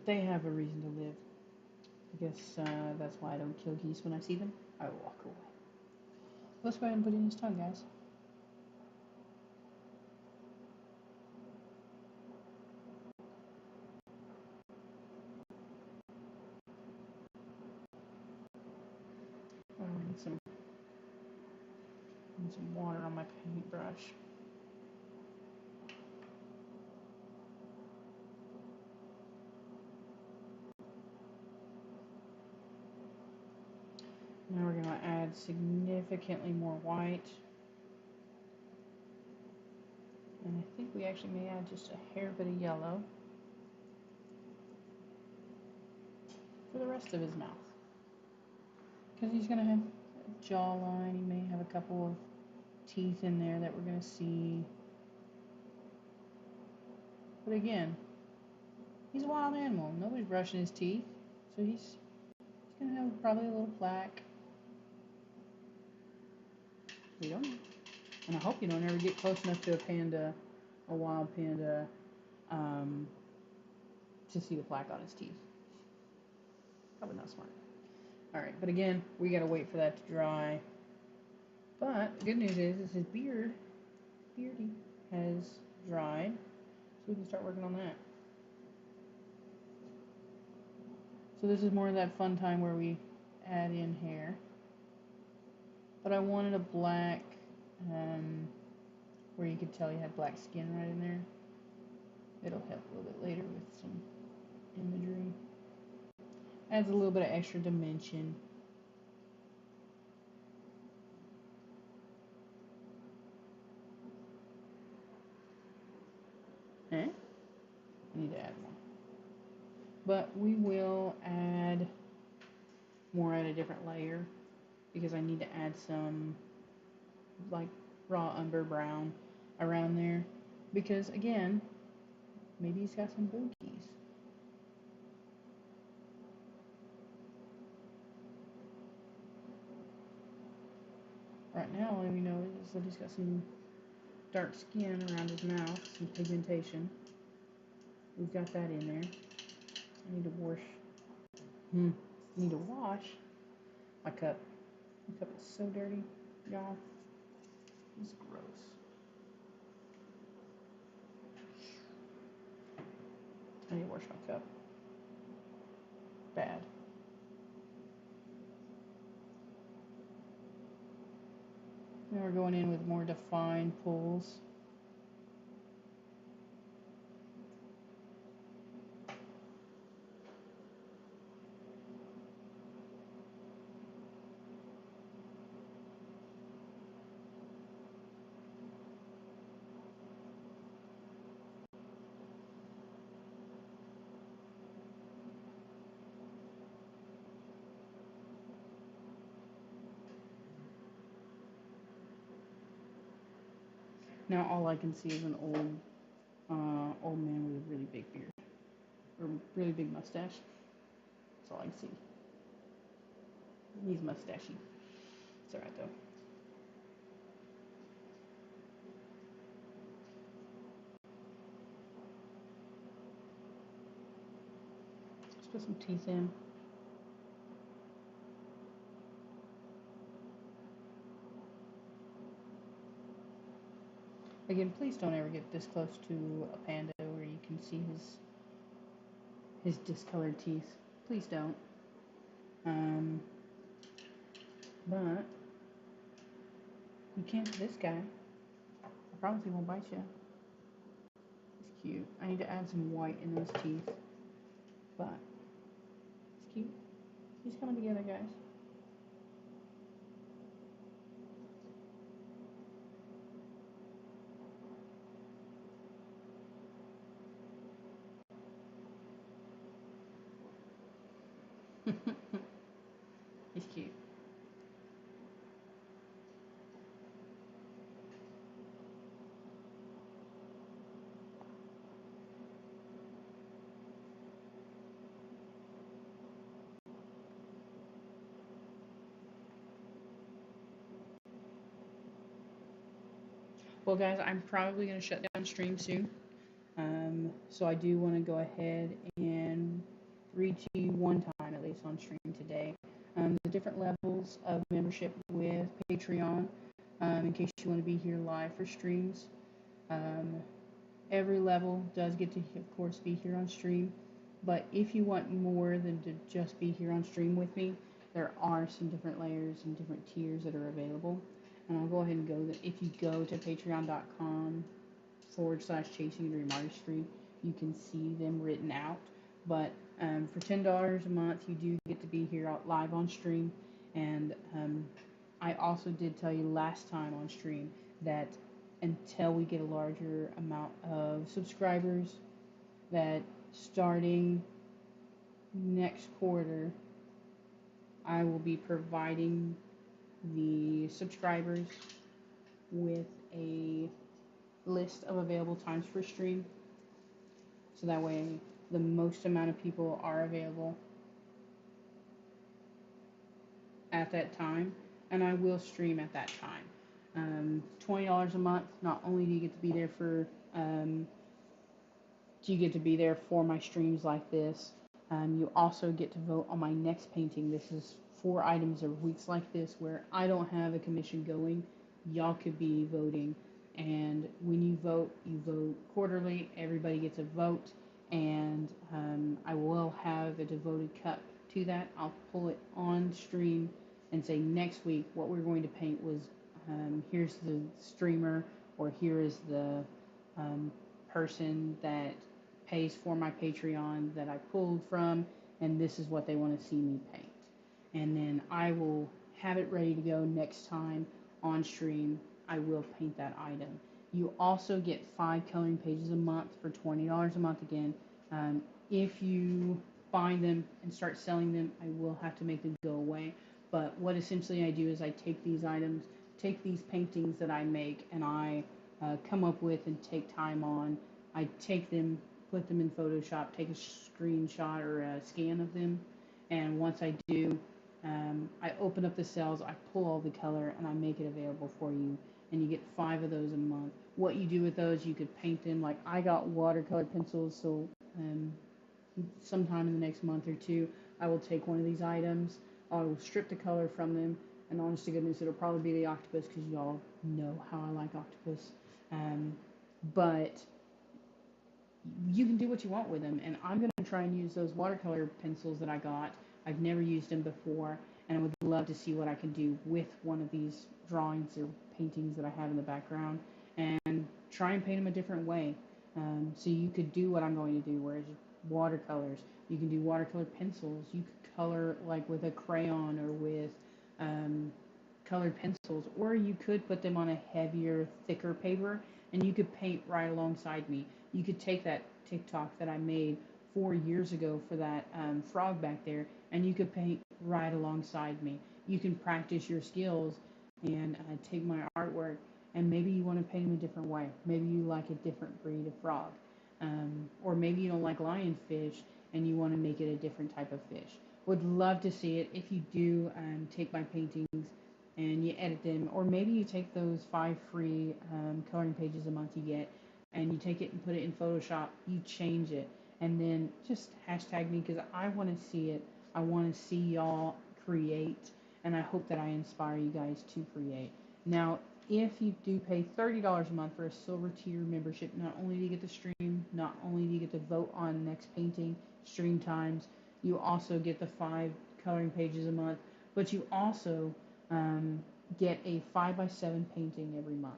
They have a reason to live. I guess that's why I don't kill geese when I see them. I walk away. Let's go ahead and put in his tongue, guys. Need some water on my paintbrush. Now we're going to add significantly more white. And I think we actually may add just a hair bit of yellow for the rest of his mouth. Because he's going to have a jawline, he may have a couple of teeth in there that we're going to see. But again, he's a wild animal. Nobody's brushing his teeth. So he's going to have probably a little plaque. We don't know. And I hope you don't ever get close enough to a panda, a wild panda, to see the plaque on his teeth. Probably not smart. Alright, but again, we gotta wait for that to dry. But the good news is his beardy, has dried. So we can start working on that. So this is more of that fun time where we add in hair. But I wanted a black, where you could tell you had black skin right in there. It'll help a little bit later with some imagery. Adds a little bit of extra dimension. I need to add more. But we will add more at a different layer because I need to add some like raw umber brown around there because again, maybe he's got some boogies. Right now, all we know is that he's got some dark skin around his mouth, some pigmentation. We've got that in there. I need to wash. I need to wash my cup. My cup is so dirty, y'all. It's gross. I need to wash my cup. Bad. Now we're going in with more defined pulls. Now all I can see is an old man with a really big beard or really big mustache. That's all I can see. He's mustachy. It's alright though. Let's put some teeth in. Again, please don't ever get this close to a panda where you can see his discolored teeth. Please don't. But you can't to this guy. I promise he won't bite you. He's cute. I need to add some white in those teeth. But it's cute. He's coming together, guys. He's cute. Well, guys, I'm probably going to shut down stream soon. So I do want to go ahead and read to you one time, at least on stream today, the different levels of membership with Patreon, in case you want to be here live for streams. Every level does get to, of course, be here on stream. But if you want more than to just be here on stream with me, there are some different layers and different tiers that are available. And I'll go ahead and go, if you go to patreon.com/chasing a dream artistry, you can see them written out. But for $10 a month, you do get to be here live on stream. And I also did tell you last time on stream that until we get a larger amount of subscribers, that starting next quarter, I will be providing the subscribers with a list of available times for stream. So that way, the most amount of people are available at that time, and I will stream at that time. $20 a month. Not only do you get to be there for do you get to be there for my streams like this, you also get to vote on my next painting. This is 4 items of weeks like this where I don't have a commission going. Y'all could be voting, and when you vote quarterly. Everybody gets a vote, and I will have a devoted cup to that. I'll pull it on stream and say next week what we're going to paint was here's the streamer, or here is the person that pays for my Patreon that I pulled from, and this is what they want to see me paint. And then I will have it ready to go next time on stream. I will paint that item. You also get 5 coloring pages a month for $20 a month again. If you find them and start selling them, I will have to make them go away. But what essentially I do is I take these items, take these paintings that I make, and I come up with and take time on. I take them, put them in Photoshop, take a screenshot or a scan of them, and once I do, I open up the cells, I pull all the color, and I make it available for you. And you get 5 of those a month. What you do with those, you could paint them. Like I got watercolor pencils, so sometime in the next month or two, I will take one of these items. I will strip the color from them, and honest to goodness, it'll probably be the octopus because y'all know how I like octopus. But you can do what you want with them, and I'm going to try and use those watercolor pencils that I got. I've never used them before, and I would love to see what I can do with one of these drawings or paintings that I have in the background, and try and paint them a different way. So you could do what I'm going to do, whereas watercolors, you can do watercolor pencils, you could color like with a crayon or with colored pencils, or you could put them on a heavier, thicker paper, and you could paint right alongside me. You could take that TikTok that I made 4 years ago for that frog back there, and you could paint right alongside me. You can practice your skills and take my artwork, and maybe you want to paint them a different way. Maybe you like a different breed of frog, or maybe you don't like lionfish and you want to make it a different type of fish. Would love to see it. If you do take my paintings and you edit them, or maybe you take those 5 free coloring pages a month you get, and you take it and put it in Photoshop, you change it, and then just hashtag me because I want to see it. I want to see y'all create, and I hope that I inspire you guys to create. Now, if you do pay $30 a month for a silver tier membership, not only do you get the stream, not only do you get to vote on next painting, stream times, you also get the 5 coloring pages a month, but you also get a 5x7 painting every month.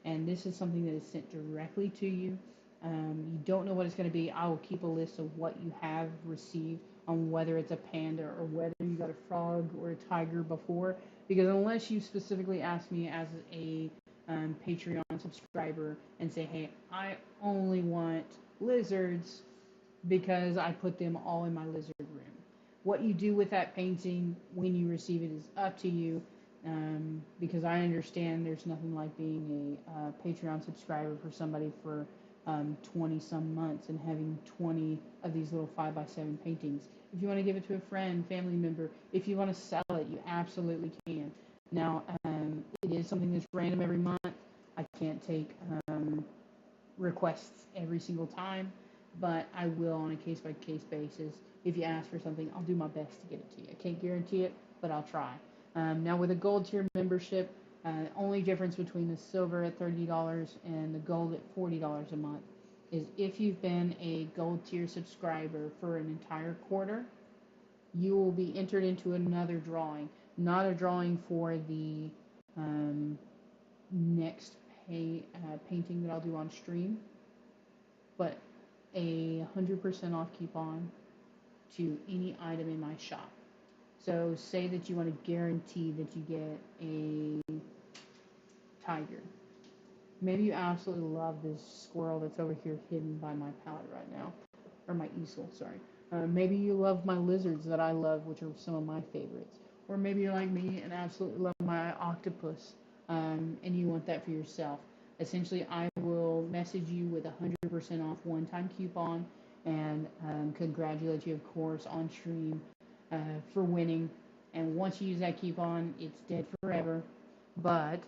And this is something that is sent directly to you. You don't know what it's going to be. I will keep a list of what you have received on whether it's a panda or whether you got a frog or a tiger before. Because unless you specifically ask me as a Patreon subscriber and say, hey, I only want lizards because I put them all in my lizard room. What you do with that painting when you receive it is up to you. Because I understand there's nothing like being a Patreon subscriber for somebody for 20 some months and having 20 of these little 5x7 paintings. If you want to give it to a friend, family member, if you want to sell it, you absolutely can. Now, it is something that's random every month. I can't take requests every single time, but I will on a case-by-case basis. If you ask for something, I'll do my best to get it to you. I can't guarantee it, but I'll try. Now with a gold tier membership, only difference between the silver at $30 and the gold at $40 a month is if you've been a gold tier subscriber for an entire quarter, you will be entered into another drawing. Not a drawing for the next painting that I'll do on stream, but a 100% off coupon to any item in my shop. So say that you want to guarantee that you get a tiger. Maybe you absolutely love this squirrel that's over here hidden by my palette right now, or my easel, sorry. Maybe you love my lizards that I love, which are some of my favorites. Or maybe you're like me and absolutely love my octopus, and you want that for yourself. Essentially, I will message you with a 100% off one-time coupon and congratulate you, of course, on stream uh, for winning. And once you use that coupon, it's dead forever. But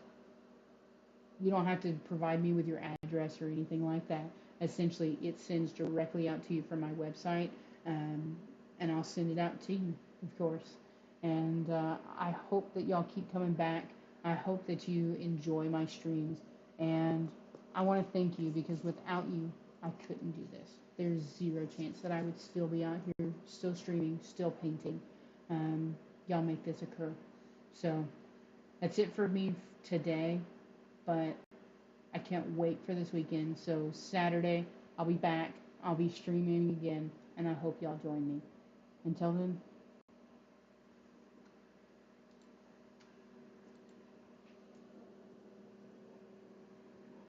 you don't have to provide me with your address or anything like that. Essentially, it sends directly out to you from my website, um, and I'll send it out to you, of course. And I hope that y'all keep coming back. I hope that you enjoy my streams. And I want to thank you because without you, I couldn't do this. There's zero chance that I would still be out here, still streaming, still painting. Um, y'all make this occur. So that's it for me today. But I can't wait for this weekend. So Saturday, I'll be back. I'll be streaming again, and I hope y'all join me. Until then,